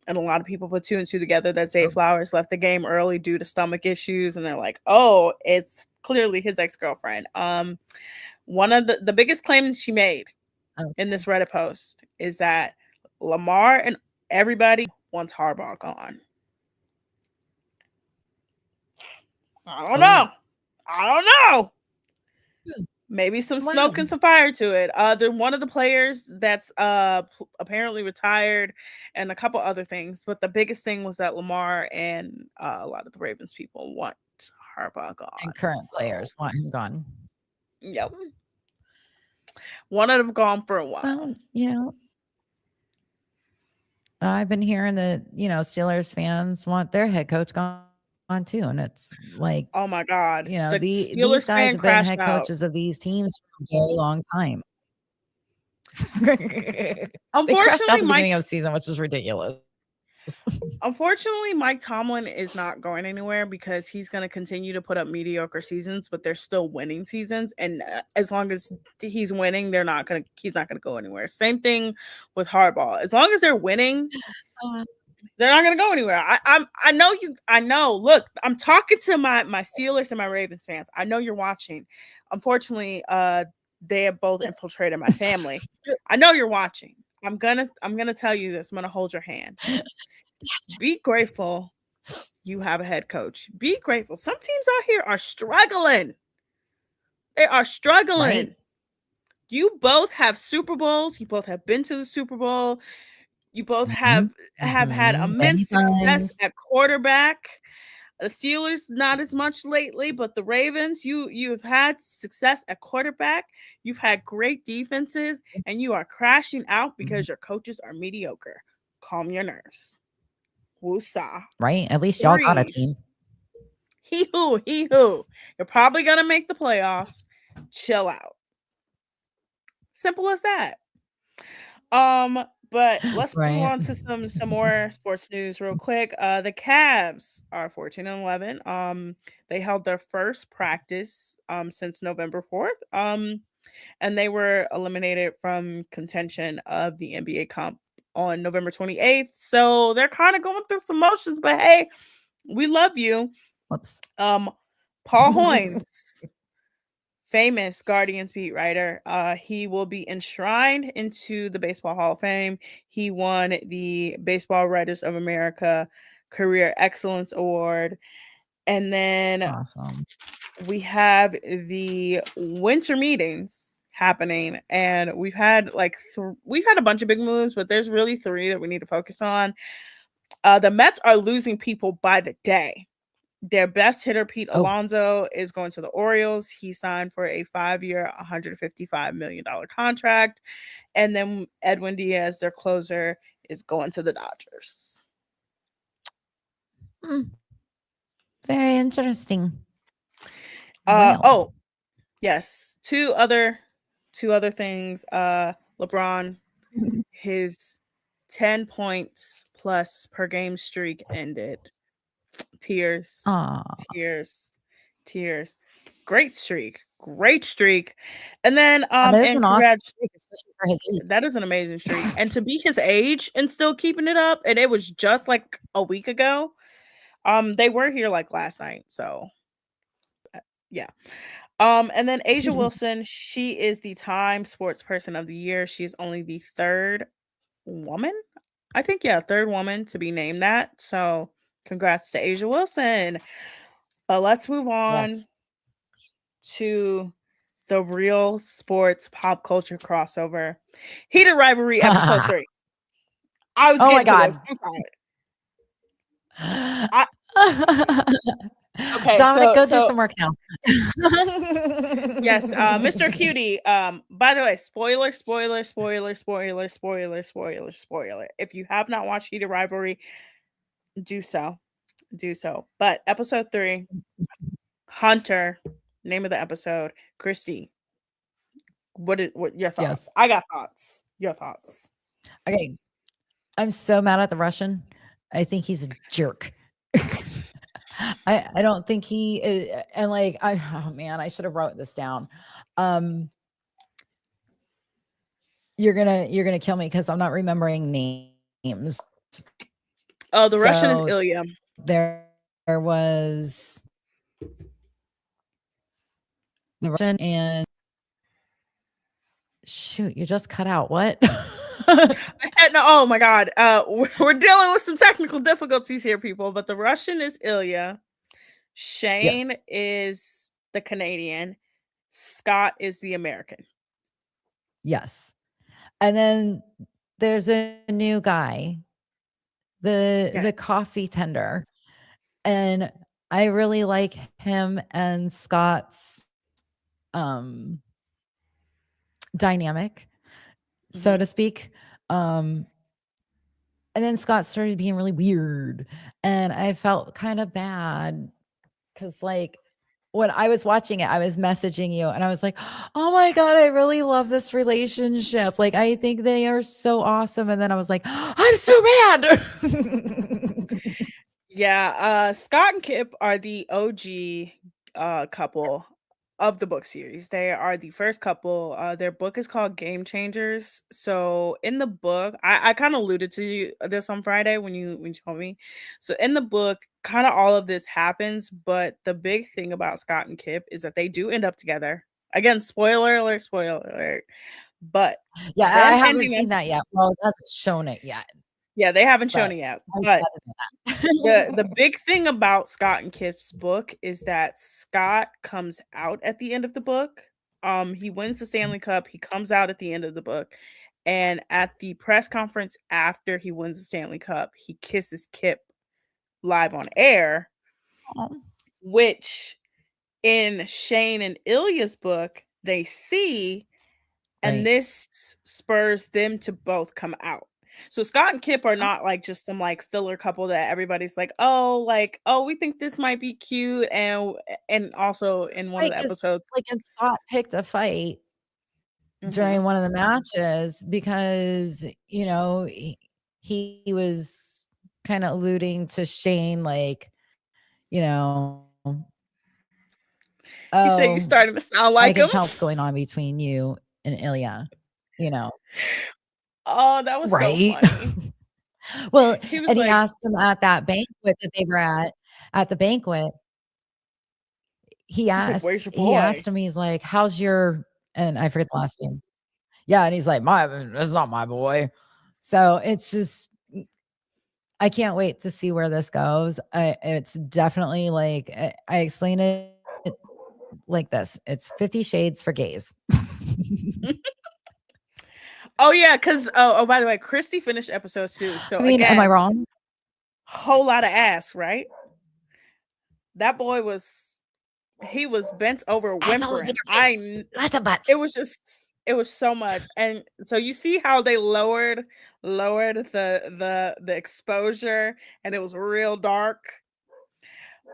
And a lot of people put 2 and 2 together that Zay Flowers left the game early due to stomach issues. And they're like, oh, it's clearly his ex-girlfriend. One of the biggest claims she made in this Reddit post is that Lamar and everybody wants Harbaugh gone. I don't know. Maybe some smoke and some fire to it. They're one of the players that's apparently retired and a couple other things. But the biggest thing was that Lamar and a lot of the Ravens people want Harbaugh gone. And current players want him gone. Yep. Wanted him gone for a while. Well, you know, I've been hearing that, you know, Steelers fans want their head coach gone too. And it's like, oh my God, you know, these guys have been head coaches of these teams for a very long time. Unfortunately, they crashed out the beginning of the season, which is ridiculous. Unfortunately, Mike Tomlin is not going anywhere because he's going to continue to put up mediocre seasons, but they're still winning seasons. And as long as he's winning, he's not going to go anywhere. Same thing with Harbaugh. As long as they're winning, they're not going to go anywhere. I know. Look, I'm talking to my Steelers and my Ravens fans. I know you're watching. Unfortunately, they have both infiltrated my family. I know you're watching. I'm gonna tell you this. I'm gonna hold your hand. Be grateful you have a head coach. Be grateful. Some teams out here are struggling. They are struggling. Right. You both have Super Bowls. You both have been to the Super Bowl. You both have had immense success at quarterback. The Steelers, not as much lately, but the Ravens, you've had success at quarterback. You've had great defenses, and you are crashing out because your coaches are mediocre. Calm your nerves. Woosah. Right? At least y'all got a team. Hee-hoo. You're probably going to make the playoffs. Chill out. Simple as that. But let's move on to some more sports news real quick. The Cavs are 14-11. They held their first practice since November 4th. And they were eliminated from contention of the NBA comp on November 28th. So they're kind of going through some motions, but hey, we love you. Whoops. Paul Hoynes, famous Guardians beat writer. He will be enshrined into the Baseball Hall of Fame. He won the Baseball Writers of America Career Excellence Award. And then we have the winter meetings happening, and we've had a bunch of big moves, but there's really three that we need to focus on. The Mets are losing people by the day. Their best hitter, Pete Oh, Alonso, is going to the Orioles. He signed for a 5-year, $155 million contract. And then Edwin Diaz, their closer, is going to the Dodgers. very interesting. Oh, yes. Two other things. LeBron, his 10 points plus per game streak ended. Tears. Aw. Tears. Tears. Great streak. And then That is and an awesome congrats. streak, especially for his age. That is an amazing streak. And to be his age and still keeping it up, and it was just like a week ago. They were here like last night, so yeah. And then Asia Wilson, she is the Time Sports Person of the Year. She's only the third woman, I think, third woman to be named that. So congrats to Asia Wilson. But let's move on Yes. to the real sports pop culture crossover. Heated Rivalry episode 3. I was Oh my getting to God. this. I'm sorry. Okay, Dominic, go do so some work now. yes, Mr. Cutie. By the way, spoiler. If you have not watched Heated Rivalry, do so. But episode 3, Hunter, name of the episode. Christy, what your thoughts? Yes. I got thoughts. Your thoughts. Okay. I'm so mad at the Russian. I think he's a jerk. I don't think he is, and like oh man, I should have wrote this down. You're gonna kill me because I'm not remembering names. Oh, the Russian is So Ilya. there was the Russian and shoot, you just cut out. What? I said no. Oh my God. We're dealing with some technical difficulties here, people. But the Russian is Ilya. Shane is the Canadian. Scott is the American. Yes. And then there's a new guy, the coffee tender. And I really like him and Scott's dynamic, so to speak. And then Scott started being really weird, and I felt kind of bad because, like, when I was watching it, I was messaging you, and I was like, "Oh my God, I really love this relationship. Like, I think they are so awesome." And then I was like, "I'm so mad." Yeah, Scott and Kip are the OG couple of the book series. They are the first couple. Their book is called Game Changers. So in the book, I kind of alluded to this on Friday when you told me. So in the book, kind of all of this happens, but the big thing about Scott and Kip is that they do end up together. Again, spoiler alert. But yeah, them I haven't ending seen that yet. Well, it hasn't shown it yet. yeah, they haven't shown But it yet. I'm But excited the big thing about Scott and Kip's book is that Scott comes out at the end of the book. He wins the Stanley Cup. He comes out at the end of the book. And at the press conference after he wins the Stanley Cup, he kisses Kip live on air, Oh, which in Shane and Ilya's book, they see, and right. this spurs them to both come out. So Scott and Kip are not like just some like filler couple that everybody's like, oh, we think this might be cute, and also in one of Right, the 'cause, episodes, like, and Scott picked a fight during one of the matches because, you know, he was kinda alluding to Shane, like, you know, he said you "Oh, starting to sound I like can him. tell what's going on between you and Ilya," you know? Oh, that was so Right? funny. Well, He was and he like, asked him at that banquet that they were at the banquet, he's like, where's your he boy? asked him, he's like, "How's your" and I forget the last name. Yeah, and he's like, "That's not my boy." So, it's just I can't wait to see where this goes. It's definitely like I explained it like this. It's 50 Shades for gays. Oh yeah, because by the way, Christy finished episode 2. So I mean, am I again, wrong? whole lot of ass, right? That boy was bent over That's all over whimpering. your face. Lots of butts. It was so much. And so you see how they lowered the exposure, and it was real dark.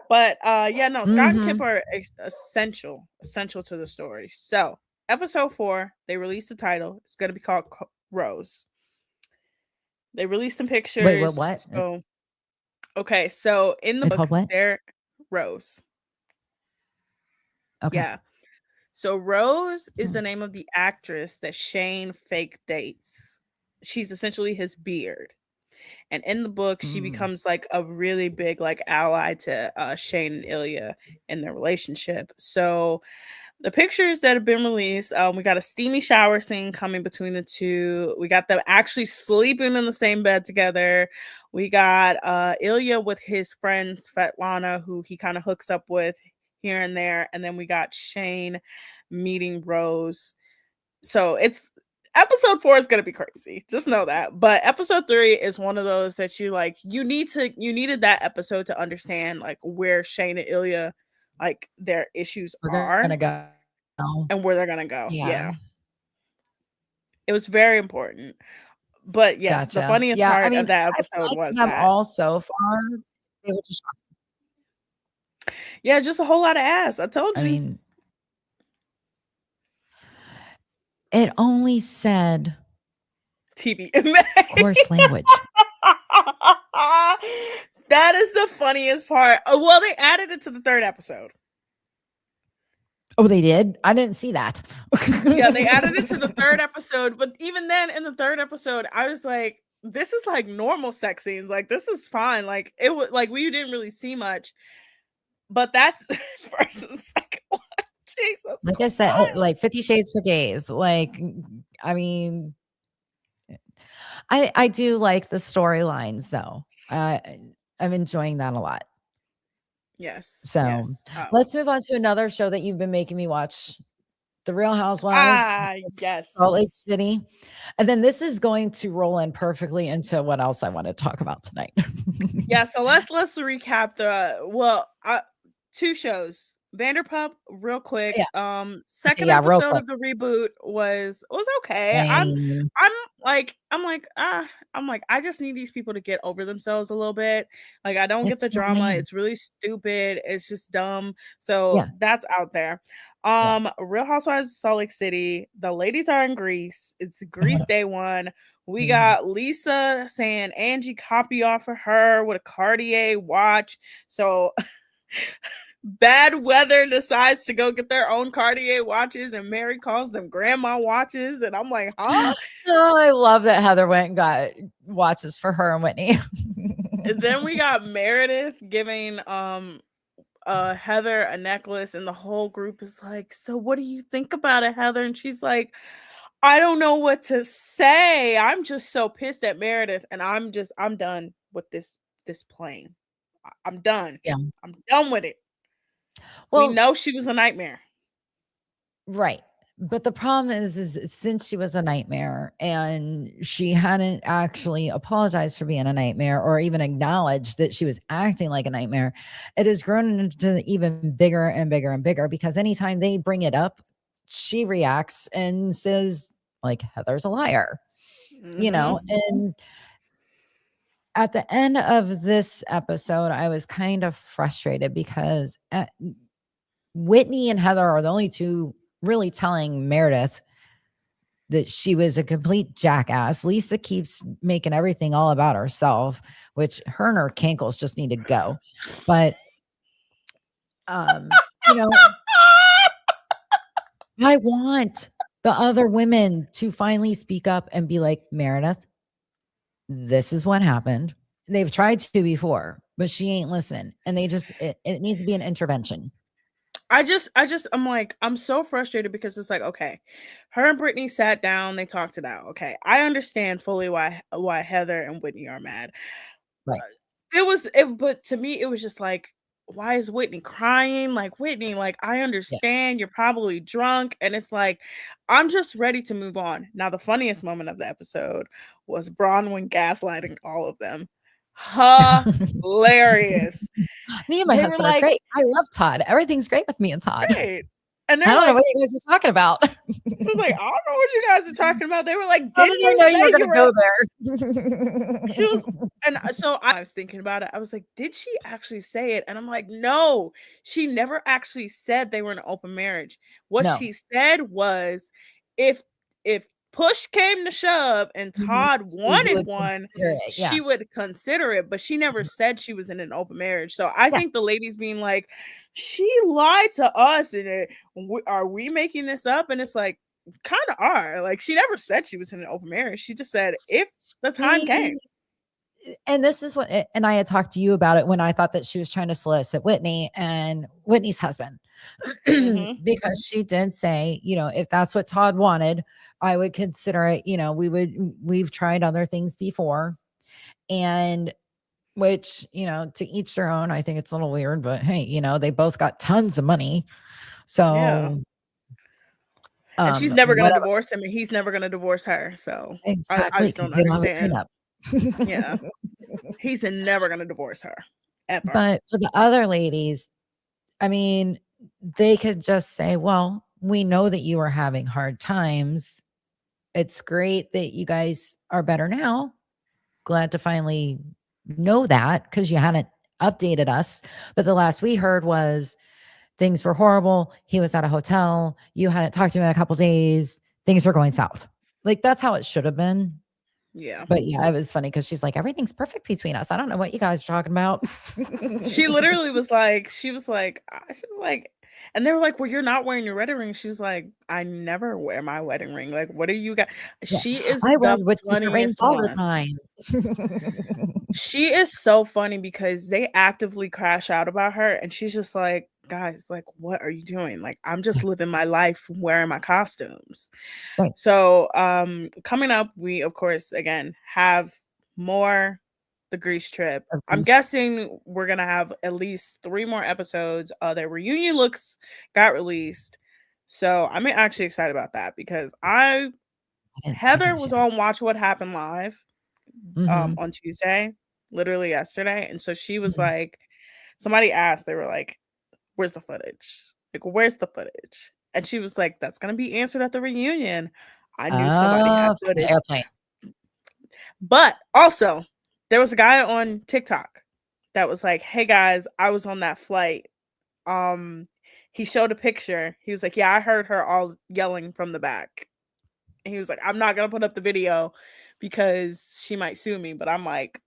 But yeah, no, Scott and Kip are essential to the story. So episode 4, they released the title. It's going to be called Rose. They released some pictures. Wait, what? So okay, so in the It's book, called what? they're Rose. Okay. Yeah. So Rose is the name of the actress that Shane fake dates. She's essentially his beard. And in the book, she becomes like a really big like ally to Shane and Ilya in their relationship. So the pictures that have been released, we got a steamy shower scene coming between the two. We got them actually sleeping in the same bed together. We got Ilya with his friend Svetlana, who he kind of hooks up with here and there. And then we got Shane meeting Rose. So it's episode 4 is gonna be crazy. Just know that. But episode 3 is one of those that you needed that episode to understand like where Shane and Ilya like their issues are Gonna go. and where they're gonna go. Yeah. Yeah. It was very important. But yes, the funniest part of that episode was them that. all so far. They were just, Yeah, just a whole lot of ass. I told you. I mean, it only said TV. coarse language. That is the funniest part. Well, they added it to the 3rd episode. Oh, they did? I didn't see that. Yeah, they added it to the 3rd episode. But even then, in the 3rd episode, I was like, this is like normal sex scenes. Like, this is fine. Like, it was like we didn't really see much. But that's first and second one. Jesus. Like I said, like 50 Shades for gays. Like, I mean, I do like the storylines though. I'm enjoying that a lot. Yes. So yes. let's move on to another show that you've been making me watch. The Real Housewives. Yes. Salt Lake City. And then this is going to roll in perfectly into what else I want to talk about tonight. Yeah, so let's recap the 2 shows. Vanderpump, real quick. Yeah. Second episode of the reboot was okay. I'm like, I just need these people to get over themselves a little bit. Like, I don't get the drama. It's really stupid. It's just dumb. So that's out there. Real Housewives of Salt Lake City. The ladies are in Greece. It's Greece day 1. We got Lisa saying Angie copy off of her with a Cartier watch. So Bad Weather decides to go get their own Cartier watches, and Mary calls them grandma watches. And I'm like, huh? Oh, I love that Heather went and got watches for her and Whitney. And then we got Meredith giving Heather a necklace, and the whole group is like, so what do you think about it, Heather? And she's like, I don't know what to say. I'm just so pissed at Meredith, and I'm done with this plane. I'm done. Yeah. I'm done with it. Well, we know she was a nightmare. Right. But the problem is since she was a nightmare and she hadn't actually apologized for being a nightmare or even acknowledged that she was acting like a nightmare, it has grown into even bigger and bigger and bigger because anytime they bring it up, she reacts and says, like, Heather's a liar, you know? And at the end of this episode, I was kind of frustrated because Whitney and Heather are the only two really telling Meredith that she was a complete jackass. Lisa keeps making everything all about herself, which her and her cankles just need to go. But, you know, I want the other women to finally speak up and be like, Meredith, this is what happened. They've tried to before, but she ain't listening. And they just, it needs to be an intervention. I'm like, I'm so frustrated because it's like, okay, her and Brittany sat down, they talked it out. Okay. I understand fully why Heather and Whitney are mad. Right. But to me, it was just like, why is Whitney crying? Like, Whitney, like, I Yeah. understand you're probably drunk. And it's like, I'm just ready to move on. Now, the funniest moment of the episode was Bronwyn gaslighting all of them. Hilarious. Me and my They were husband are like, great. I love Todd. Everything's great with me and Todd. great. And I they're don't know like, what you guys are talking about. I was like, I don't know what you guys are talking about. They were like, How didn't did I you know you were say going you to were? go She was, there? and so I was thinking about it. I was like, did she actually say it? And I'm like, no, she never actually said they were in an open marriage. What No. she said was, if push came to shove and Mhm. Todd He wanted would one, consider it. Yeah. she would consider it, but she never said she was in an open marriage. So I Yeah. think the ladies being like, she lied to us, and are we making this up? And it's like, kind of are. Like, she never said she was in an open marriage. She just said if the time came. And this is what, and I had talked to you about it when I thought that she was trying to solicit Whitney and Whitney's husband, Mhm. because she did say, if that's what Todd wanted, I would consider it. We've tried other things before, and which, to each their own. I think it's a little weird, but hey, they both got tons of money. Yeah. So, And she's never gonna whatever. divorce him, and he's never gonna divorce her. So I Exactly. just Because don't they don't have a understand. Yeah. prenup. He's never gonna divorce her. Ever. But for the other ladies, I mean, they could just say, well, we know that you are having hard times. It's great that you guys are better now. Glad to finally know that, because you hadn't updated us. But the last we heard was things were horrible. He was at a hotel. You hadn't talked to him in a couple days. Things were going south. Like, that's how it should have been. Yeah. But yeah, it was funny because she's like, everything's perfect between us. I don't know what you guys are talking about. She literally was like, and they were like, well, you're not wearing your wedding ring. She was like, I never wear my wedding ring. Like, what are you guys? Yeah. She is I wear the with secret rings funniest all the one. time. She is so funny because they actively crash out about her, and she's just like, guys, like, what are you doing? Like, I'm just living my life wearing my costumes. Right. So coming up, we of course again have more the Greece trip. Of I'm course. guessing we're gonna have at least 3 more episodes. Their reunion looks got released. So I'm actually excited about that because I didn't see Heather those was yet. on Watch What Happened Live Mhm, on Tuesday, literally yesterday. And so she was mhm. like, somebody asked, they were like, where's the footage? Like, where's the footage? And she was like, that's gonna be answered at the reunion. I knew somebody had Oh, from the footage. airplane. But also, there was a guy on TikTok that was like, hey guys, I was on that flight. He showed a picture. He was like, yeah, I heard her all yelling from the back. And he was like, I'm not gonna put up the video because she might sue me. But I'm like,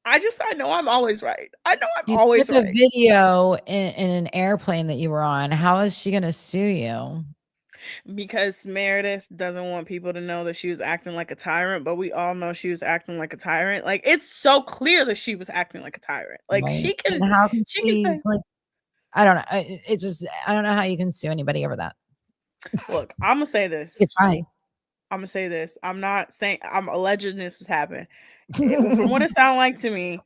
I know I'm always right. I know I'm You always took a right. video in an airplane that you were on. How is she gonna sue you? Because Meredith doesn't want people to know that she was acting like a tyrant, but we all know she was acting like a tyrant. Like, it's so clear that she was acting like a tyrant. Like, Right? she can And how can she, say, like, I don't know. It's just, I don't know how you can sue anybody over that. look, I'm gonna say You this. try. I'm gonna say this. I'm not saying I'm alleging this has happened. From what it sounded like to me,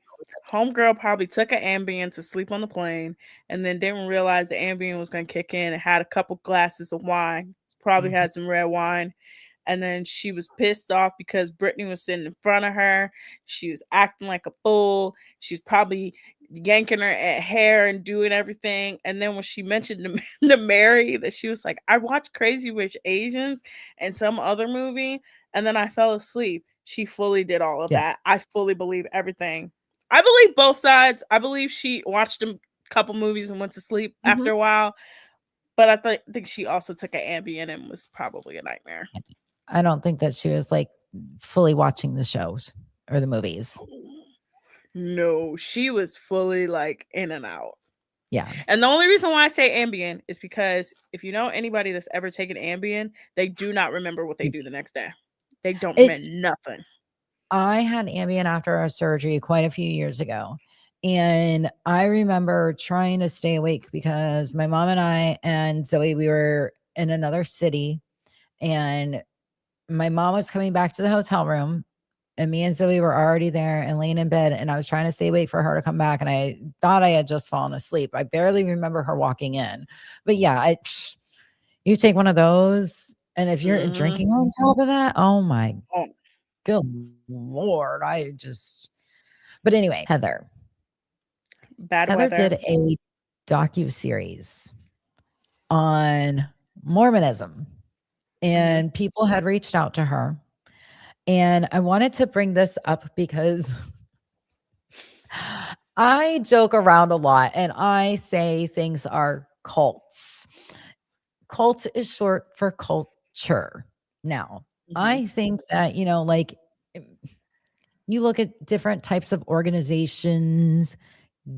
homegirl probably took an Ambien to sleep on the plane and then didn't realize the Ambien was going to kick in and had a couple glasses of wine. Probably Mhm. had some red wine. And then she was pissed off because Brittany was sitting in front of her. She was acting like a fool. She's probably yanking her at hair and doing everything. And then when she mentioned to Mary that she was like, I watched Crazy Rich Asians and some other movie, and then I fell asleep. She fully did all of Yeah. that. I fully believe everything. I believe both sides. I believe she watched a couple movies and went to sleep after Mhm. a while. But I think she also took an Ambien and was probably a nightmare. I don't think that she was like fully watching the shows or the movies. No, she was fully like in and out. Yeah. And the only reason why I say Ambien is because if you know anybody that's ever taken Ambien, they do not remember what they do the next day. They don't remember It's, nothing. I had Ambien after a surgery quite a few years ago. And I remember trying to stay awake because my mom and I and Zoe, we were in another city, and my mom was coming back to the hotel room And me and Zoe were already there and laying in bed, and I was trying to stay awake for her to come back, and I thought I had just fallen asleep. I barely remember her walking in. But yeah, you take one of those, and if you're drinking on top of that, oh my Oh, good Lord. But anyway, Heather bad did weather. a docuseries on Mormonism, and people had reached out to her. And I wanted to bring this up because I joke around a lot and I say things are cults. Cult is short for culture. Now, I think that, like you look at different types of organizations,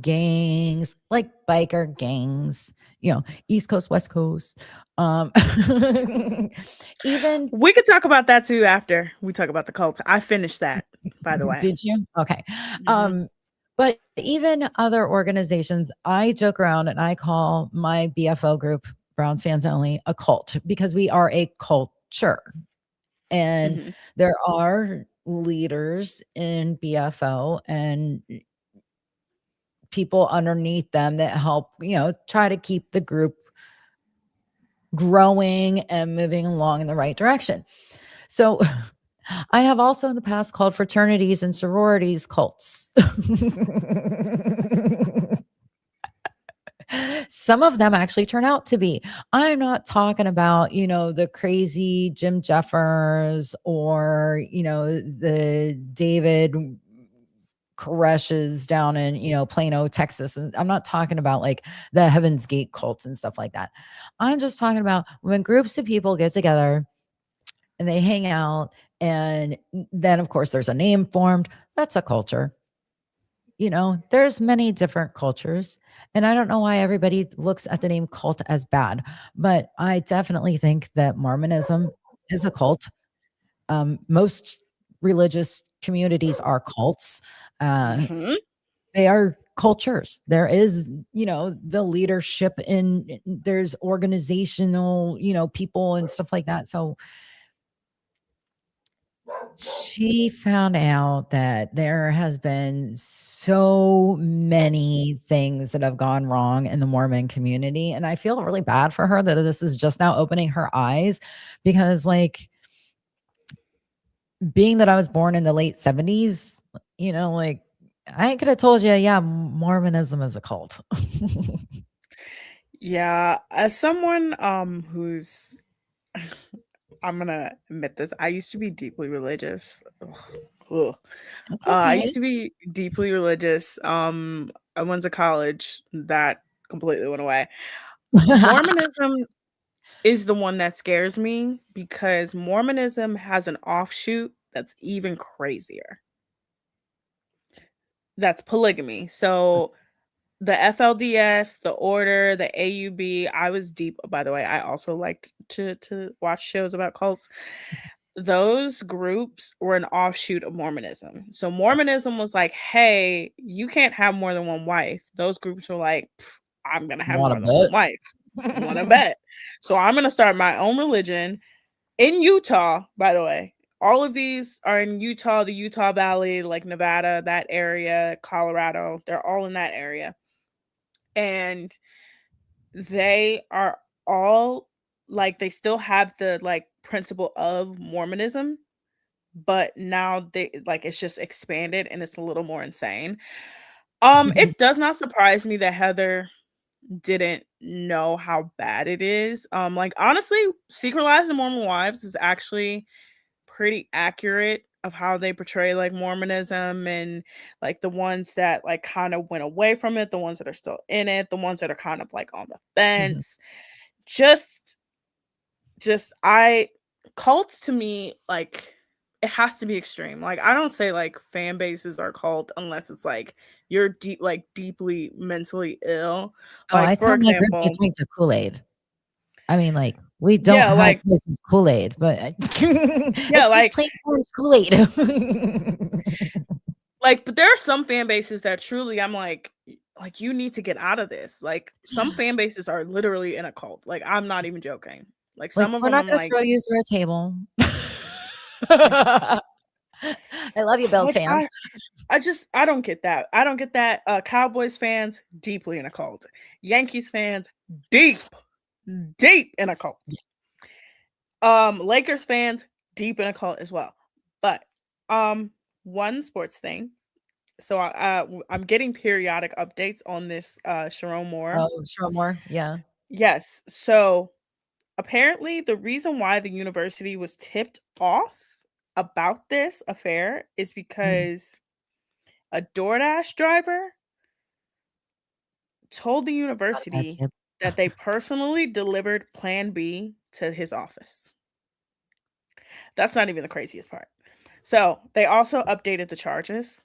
gangs, like biker gangs, East Coast, West Coast. Even We could talk about that too after we talk about the cult. I finished that, by the way. did you? Okay. But even other organizations, I joke around and I call my BFO group, Browns Fans Only, a cult because we are a culture. And there are leaders in BFO and people underneath them that help, try to keep the group growing and moving along in the right direction. So I have also in the past called fraternities and sororities cults. Some of them actually turn out to be. I'm not talking about, the crazy Jim Jeffers or, the David Koreshes down in, Plano, Texas. And I'm not talking about like the Heaven's Gate cults and stuff like that. I'm just talking about when groups of people get together and they hang out, and then of course there's a name formed. That's a culture. There's many different cultures, and I don't know why everybody looks at the name cult as bad, but I definitely think that Mormonism is a cult. Most religious communities are cults. They are cultures. There is, the leadership there's organizational, people and stuff like that. So she found out that there has been so many things that have gone wrong in the Mormon community. And I feel really bad for her that this is just now opening her eyes because, like, being that I was born in the late 70s, like, I could have told you, yeah, Mormonism is a cult. Yeah, as someone who's I'm gonna admit this, I used to be deeply religious. Ugh. That's I okay. used to be deeply religious. I went to college, that completely went away. Mormonism is the one that scares me because Mormonism has an offshoot that's even crazier. That's polygamy. So the FLDS, the Order, the AUB, I was deep, by the way, I also liked to watch shows about cults. Those groups were an offshoot of Mormonism. So Mormonism was like, "Hey, you can't have more than one wife." Those groups were like, "I'm gonna have Want more to than one wife. bet? Want to bet?" So I'm gonna start my own religion in Utah, by the way. All of these are in Utah, the Utah Valley, like Nevada, that area, Colorado. They're all in that area. And they are all like, they still have the like principle of Mormonism, but now they like it's just expanded and it's a little more insane. It does not surprise me that Heather didn't know how bad it is. Like honestly, Secret Lives of Mormon Wives is actually pretty accurate of how they portray like Mormonism and like the ones that like kind of went away from it, the ones that are still in it, the ones that are kind of like on the fence. Just I cults to me, like it has to be extreme. Like I don't say like fan bases are cult unless it's like you're deeply mentally ill. Oh, I Like for tell my group to example, drink the Kool-Aid. I mean, like, we don't yeah, have like poisoned Kool-Aid, but yeah, it's just like plain orange Kool-Aid. but there are some fan bases that truly I'm like you need to get out of this. Like some fan bases are literally in a cult. Like I'm not even joking. Like Like, some of we're them not I'm gonna like throw you through a table. I love you, Bills Like fans. I don't get that. I don't get that. Cowboys fans deeply in a cult. Yankees fans deep in a cult. Lakers fans deep in a cult as well. But one sports thing. So I'm getting periodic updates on this Sharon Moore. Oh, Cheryl Moore. Yeah. Yes. So apparently the reason why the university was tipped off about this affair is Mm. because a DoorDash driver told the Not a bad university tip. that they personally delivered Plan B to his office. That's not even the craziest part. So they also updated the charges.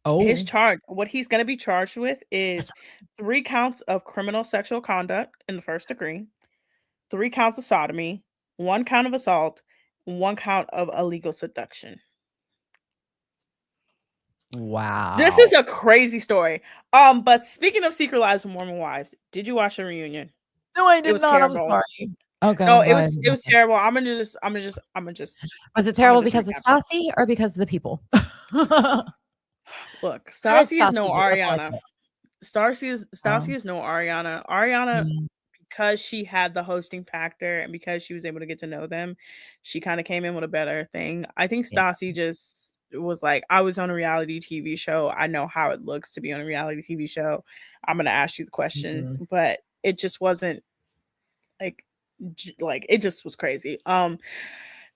His Oh, charge, what he's going to be charged with that's is 3 counts of criminal sexual conduct in the first degree, 3 counts of sodomy, 1 count of assault, 1 count of illegal seduction. This wow. is a crazy story. But speaking of Secret Lives of Mormon Wives, did you watch the reunion? No, I It did was not. I'm terrible. sorry. Okay, No, I'm it glad. was terrible. Was it I'm gonna terrible just because of recap it. Stassi or because of the people? Look, What did Stassi is no Stassi do? That's all I Ariana. care. Stassi is no Ariana. Ariana, Mm, because she had the hosting factor and because she was able to get to know them, she kind of came in with a better thing. I think yeah. Stassi just was like, I was on a reality TV show. I know how it looks to be on a reality TV show. I'm gonna ask you the questions, Mhm. but it just wasn't like like it just was crazy.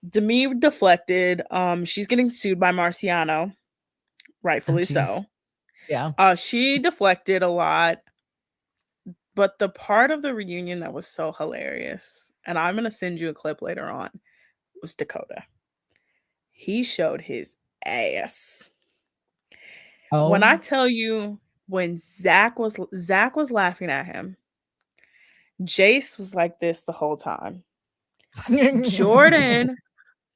Demi deflected. She's getting sued by Marciano, Oh, rightfully jeez. so. Yeah. She deflected a lot, but the part of the reunion that was so hilarious, and I'm gonna send you a clip later on, was Dakota. He showed his ass. When I Oh. tell you, when Zach was laughing at him, Jace was like this the whole time. Jordan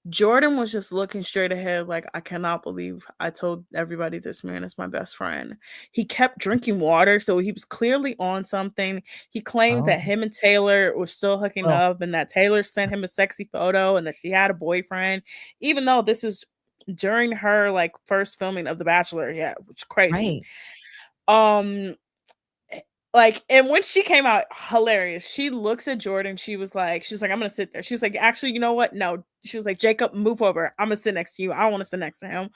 Jordan was just looking straight ahead, like, I cannot believe I told everybody this man is my best friend. He kept drinking water, so he was clearly on something. He claimed Oh. that him and Taylor were still hooking Oh, up and that Taylor sent him a sexy photo and that she had a boyfriend, even though this is during her like first filming of The Bachelor. Yeah, which is crazy. right. Um, like, and when she came out, hilarious. She looks at Jordan. She's like, I'm gonna sit there. She's like, actually, you know what? No. She was like, Jacob, move over. I'm gonna sit next to you. I don't want to sit next to him.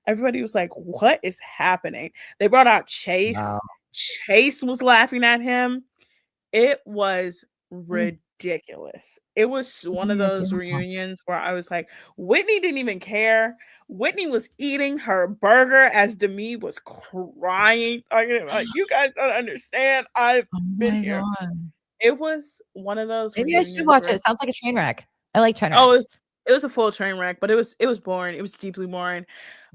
Everybody was like, what is happening? They brought out Wow. Chase. Chase was laughing at him. It was Mm. ridiculous. It was one of Yeah, those yeah. reunions where I was like, Whitney didn't even care. Whitney was eating her burger as Demi was crying. Like, you guys don't understand. I've Oh been my here. god. It was one of those Maybe I should reunions watch where it. It sounds like a train wreck. I like train oh, wrecks. it was a full train wreck, but it was boring. It was deeply boring.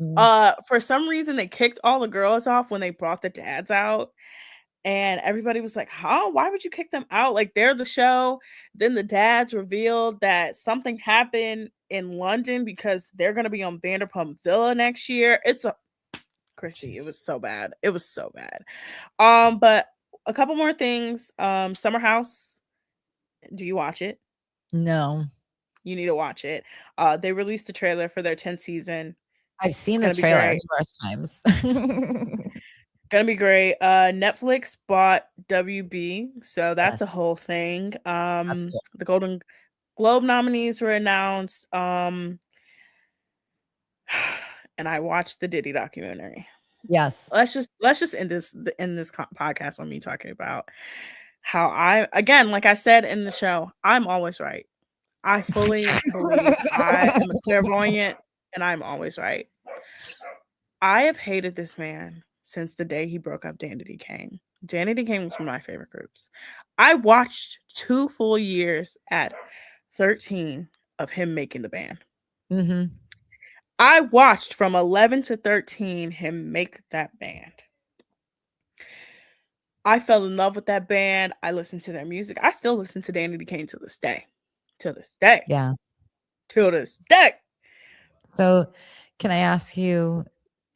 Mm. For some reason they kicked all the girls off when they brought the dads out. And everybody was like, huh? Why would you kick them out? Like, they're the show. Then the dads revealed that something happened in London because they're going to be on Vanderpump Villa next year. Christy, it Jeez. was so bad. It was so bad. But a couple more things. Summer House. Do you watch it? No. You need to watch it. They released the trailer for their 10th season. I've It's seen the going to be trailer great. numerous times. Gonna be great. Netflix bought WB, so that's a Yes, whole thing. that's cool. The Golden Globe nominees were announced. And I watched the Diddy documentary. Yes. Let's just end this podcast on me talking about how I, again, like I said in the show, I'm always right. I fully believe I am a clairvoyant and I'm always right. I have hated this man since the day he broke up Danity Kane. Danity Kane was one of my favorite groups. I watched 2 full years at 13 of him making the band. Mhm. I watched from 11 to 13 him make that band. I fell in love with that band. I listened to their music. I still listen to Danity Kane to this day. To this day. Yeah. To this day. So, can I ask you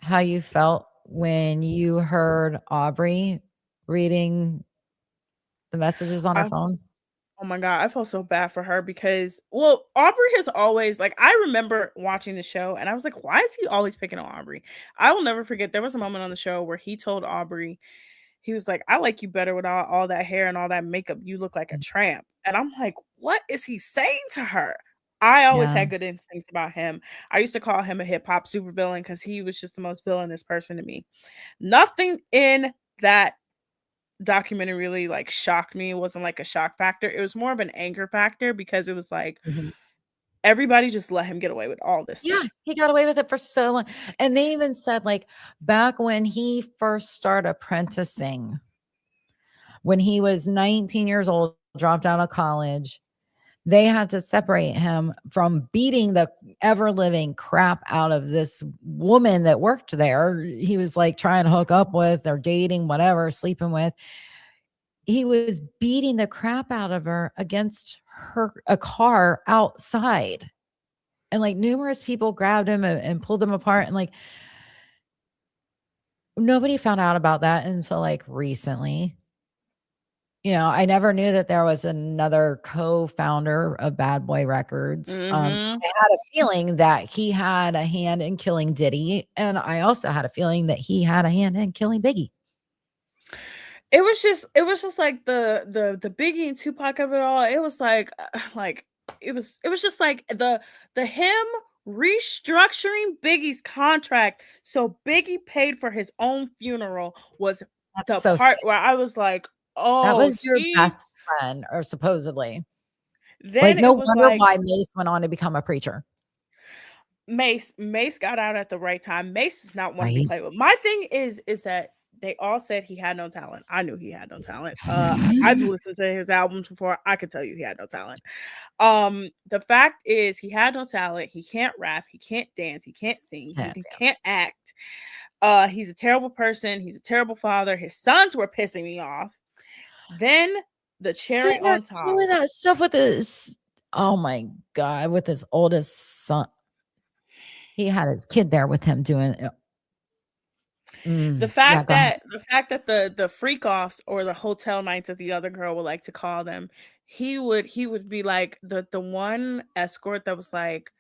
how you felt when you heard Aubrey reading the messages on her I phone? Oh my God, I felt so bad for her because, well, Aubrey has always, like, I remember watching the show and I was like, why is he always picking on Aubrey? I will never forget, there was a moment on the show where he told Aubrey, he was like, I like you better without all that hair and all that makeup. You look like a Mm, tramp. And I'm like, what is he saying to her? I always yeah. had good instincts about him. I used to call him a hip hop supervillain because he was just the most villainous person to me. Nothing in that documentary really like shocked me. It wasn't like a shock factor. It was more of an anger factor because it was like Mhm. everybody just let him get away with all this Yeah, stuff. he got away with it for so long. And they even said, like, back when he first started apprenticing, when he was 19 years old, dropped out of college, they had to separate him from beating the ever living crap out of this woman that worked there. He was like trying to hook up with or dating, whatever, sleeping with. He was beating the crap out of her against a car outside. And like numerous people grabbed him and pulled him apart. And like nobody found out about that until like recently. I never knew that there was another co-founder of Bad Boy Records. Mhm. I had a feeling that he had a hand in killing Diddy, and I also had a feeling that he had a hand in killing Biggie. It was just like the Biggie and Tupac of it all. It was like it was just like the him restructuring Biggie's contract so Biggie paid for his own funeral was That's the so part sick. where I was like, That "Oh, was your he." best friend, or supposedly. Then Like, no it was wonder like why Mace went on to become a preacher, Mace got out at the right time. Mace is not one to be right? played with. My thing is that they all said he had no talent. I knew he had no talent. I've listened to his albums before. I could tell you he had no talent. The fact is he had no talent. He can't rap, he can't dance, he can't sing, Can't he can't dance. act. He's a terrible person, he's a terrible father. His sons were pissing me off. Then the cherry Sitting there on top. doing that stuff with his oh my god, with his oldest son. He had his kid there with him doing it. The Yeah, fact go ahead. that the fact that the freak offs or the hotel nights that the other girl would like to call them, he would be like the one escort that was like,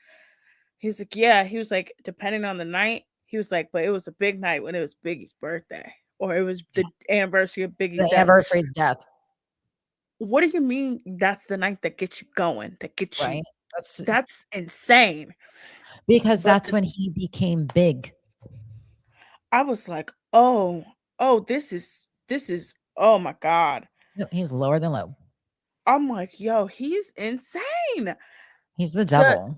he's like, yeah, he was like, depending on the night, he was like, but it was a big night when it was Biggie's birthday or it was the anniversary of Biggie's The death. anniversary's death, What do you mean that's the night that gets you going? That gets right? you That's insane. Because But that's when he became big. I was like, oh, this is oh my God. No, he's lower than low. I'm like, yo, he's insane. He's the The devil.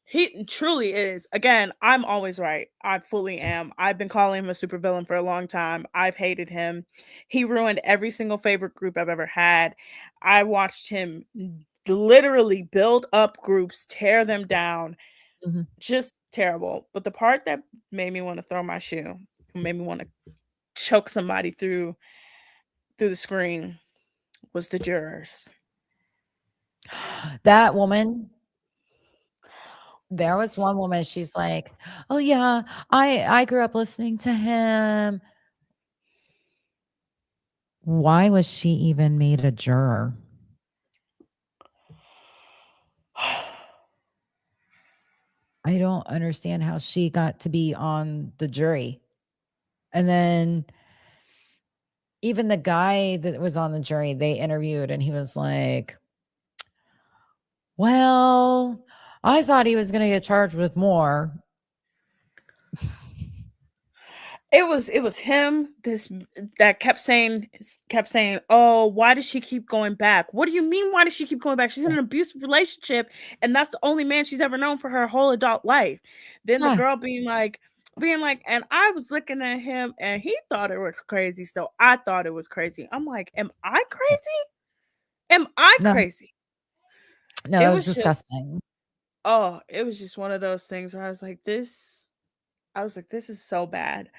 He truly is. Again, I'm always right. I fully am. I've been calling him a supervillain for a long time. I've hated him. He ruined every single favorite group I've ever had. I watched him literally build up groups, tear them down. Mhm. Just terrible. But the part that made me want to throw my shoe, made me want to choke somebody through the screen was the jurors. That woman, there was one woman, she's like, "Oh, yeah, I grew up listening to him." Why was she even made a juror? I don't understand how she got to be on the jury. And then even the guy that was on the jury, they interviewed and he was like, "Well, I thought he was gonna get charged with more." It was him that kept saying, "Oh, why does she keep going back? What do you mean why does she keep going back? She's in Yeah. an abusive relationship and that's the only man she's ever known for her whole adult life." Then the Yeah. girl being like, and I was looking at him and he thought it was crazy, so I thought it was crazy. I'm like, "Am I crazy? Am I No, crazy?" no, It that was was just disgusting. it was just one of those things where I was like, "This is so bad."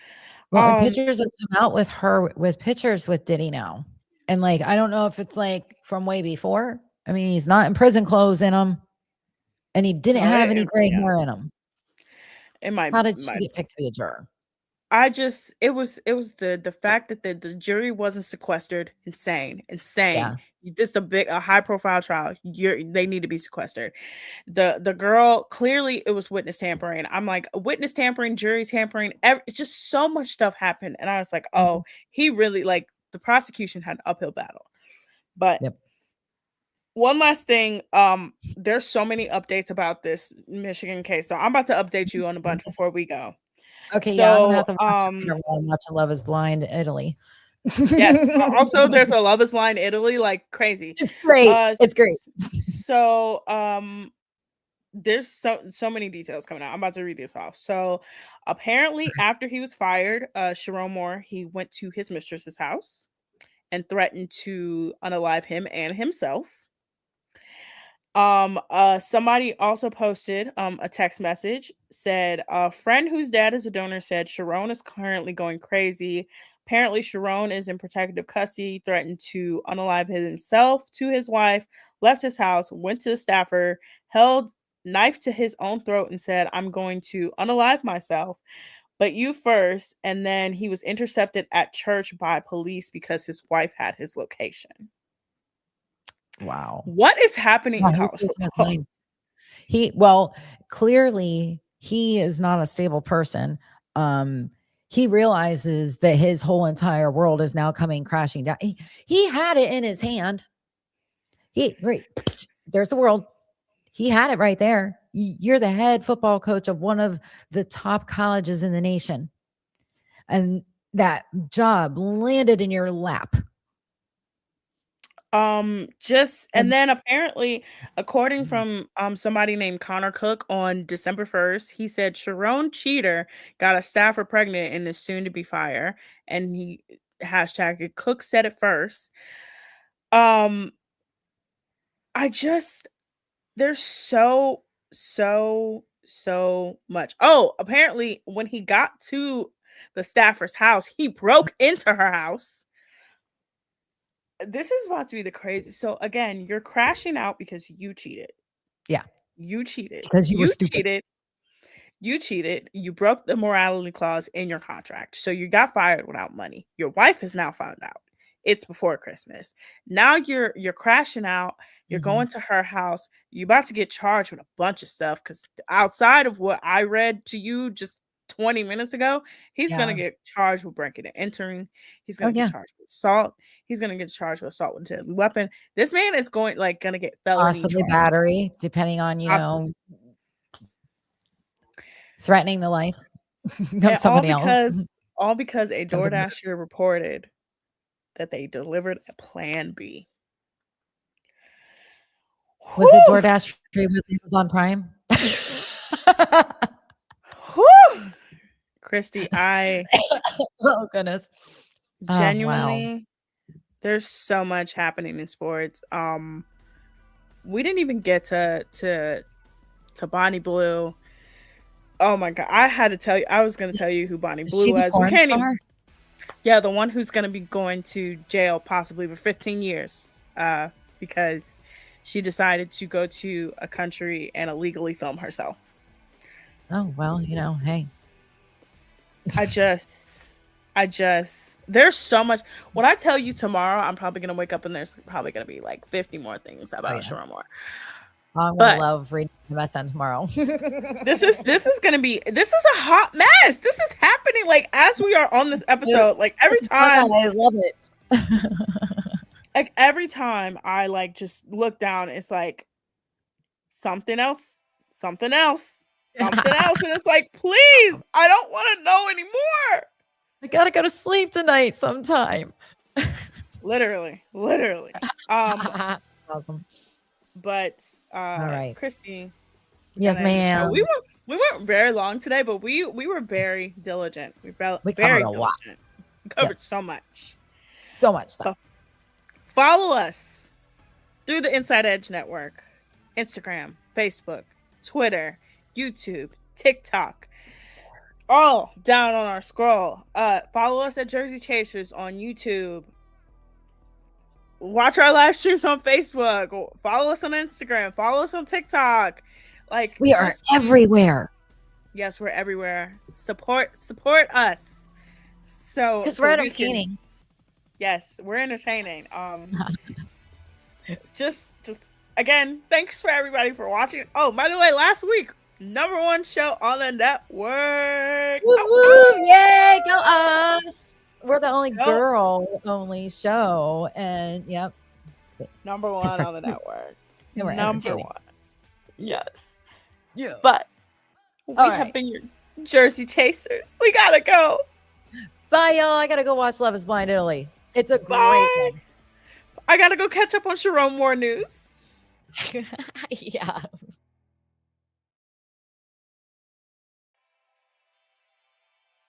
Well, and Um pictures have come out with her with pictures with Diddy now. And like, I don't know if it's like from way before. I mean, he's not in prison clothes in him, and he didn't no, have any it gray yeah, hair in him. it might How did she might get picked to be a juror? it was the fact that the jury wasn't sequestered. Insane. Yeah. This is a high profile trial. They need to be sequestered. The girl, clearly it was witness tampering. I'm like, witness tampering, jury tampering, it's just so much stuff happened. And I was like, Mhm. oh, he really, like, the prosecution had an uphill battle. But Yep. one last thing, there's so many updates about this Michigan case. So I'm about to update you on a bunch before we go. Okay, yeah, I'm gonna have So, to watch it later while I'm watching Love Is Blind Italy. yes. Also, there's a Love Is Blind Italy, like crazy. It's great. It's great. So, there's so many details coming out. I'm about to read this off. So, apparently, after he was fired, Sharon Moore, he went to his mistress's house and threatened to unalive him and himself. Somebody also posted a text message, said a friend whose dad is a donor said Sharon is currently going crazy. Apparently, Sharon is in protective custody, threatened to unalive himself to his wife, left his house, went to the staffer, held knife to his own throat, and said, I'm going to unalive myself, but you first. And then he was intercepted at church by police because his wife had his location. Wow. What is happening Yeah, in he's college losing his football? mind. Well, clearly he is not a stable person. He realizes that his whole entire world is now coming crashing down. He had it in his hand. Right, there's the world. He had it right there. You're the head football coach of one of the top colleges in the nation, and that job landed in your lap. And then apparently, according from somebody named Connor Cook on December 1st, he said Sharon Cheater got a staffer pregnant and is soon to be fired. And he hashtag Cook said it first. Um, there's so much. Oh, apparently when he got to the staffer's house, he broke into her house. This is about to be the crazy. So again, you're crashing out because you cheated. Yeah. You cheated. Because you were stupid. You cheated. You broke the morality clause in your contract. So you got fired without money. Your wife has now found out. It's before Christmas. Now you're crashing out. You're going to her house. You're about to get charged with a bunch of stuff because outside of what I read to you just 20 minutes ago, he's going to get charged with breaking and entering. He's going to get charged with assault. He's going to get charged with assault with a deadly weapon. This man is going to get felony possibly battery, depending on, threatening the life of somebody else. All because a DoorDasher reported that they delivered a Plan B. Was it DoorDash free with Amazon Prime? Christy, oh goodness. Genuinely, there's so much happening in sports. We didn't even get to Bonnie Blue. Oh my god, I had to tell you. I was going to tell you who Bonnie Blue was. We can't even. Yeah, the one who's going to be going to jail possibly for 15 years because she decided to go to a country and illegally film herself. Oh, well, hey. There's so much. When I tell you tomorrow, I'm probably going to wake up and there's probably going to be like 50 more things about Sharon Moore. I'm going to love reading MSN tomorrow. This is a hot mess. This is happening like as we are on this episode. Like every time I love it. Like every time I like just look down, it's like something else. And it's like, please, I don't want to know anymore. I gotta go to sleep tonight sometime. Literally. Awesome. But all right, Christy. Yes, ma'am. We weren't very long today, but we were very diligent. We very covered a lot. We covered so much. So much stuff. Follow us through the Inside Edge Network, Instagram, Facebook, Twitter, YouTube, TikTok, all down on our scroll. Follow us at Jersey Chasers on YouTube. Watch our live streams on Facebook. Follow us on Instagram. Follow us on TikTok. Like we are everywhere. Yes, we're everywhere. Support us. So Because so we're we can- entertaining. yes, we're entertaining. Just again, thanks for everybody for watching. Oh, by the way, last week, #1 show on the network. Woo, woo, yay, go us. We're the only Go. girl-only show, and yep. #1 on the network. And we're Number entertaining. 1. Yes. Yeah. But we All have right. been your Jersey Chasers. We gotta go. Bye, y'all. I gotta go watch Love Is Blind Italy. It's a great Bye. one. I gotta go catch up on Sharon Moore news. Yeah.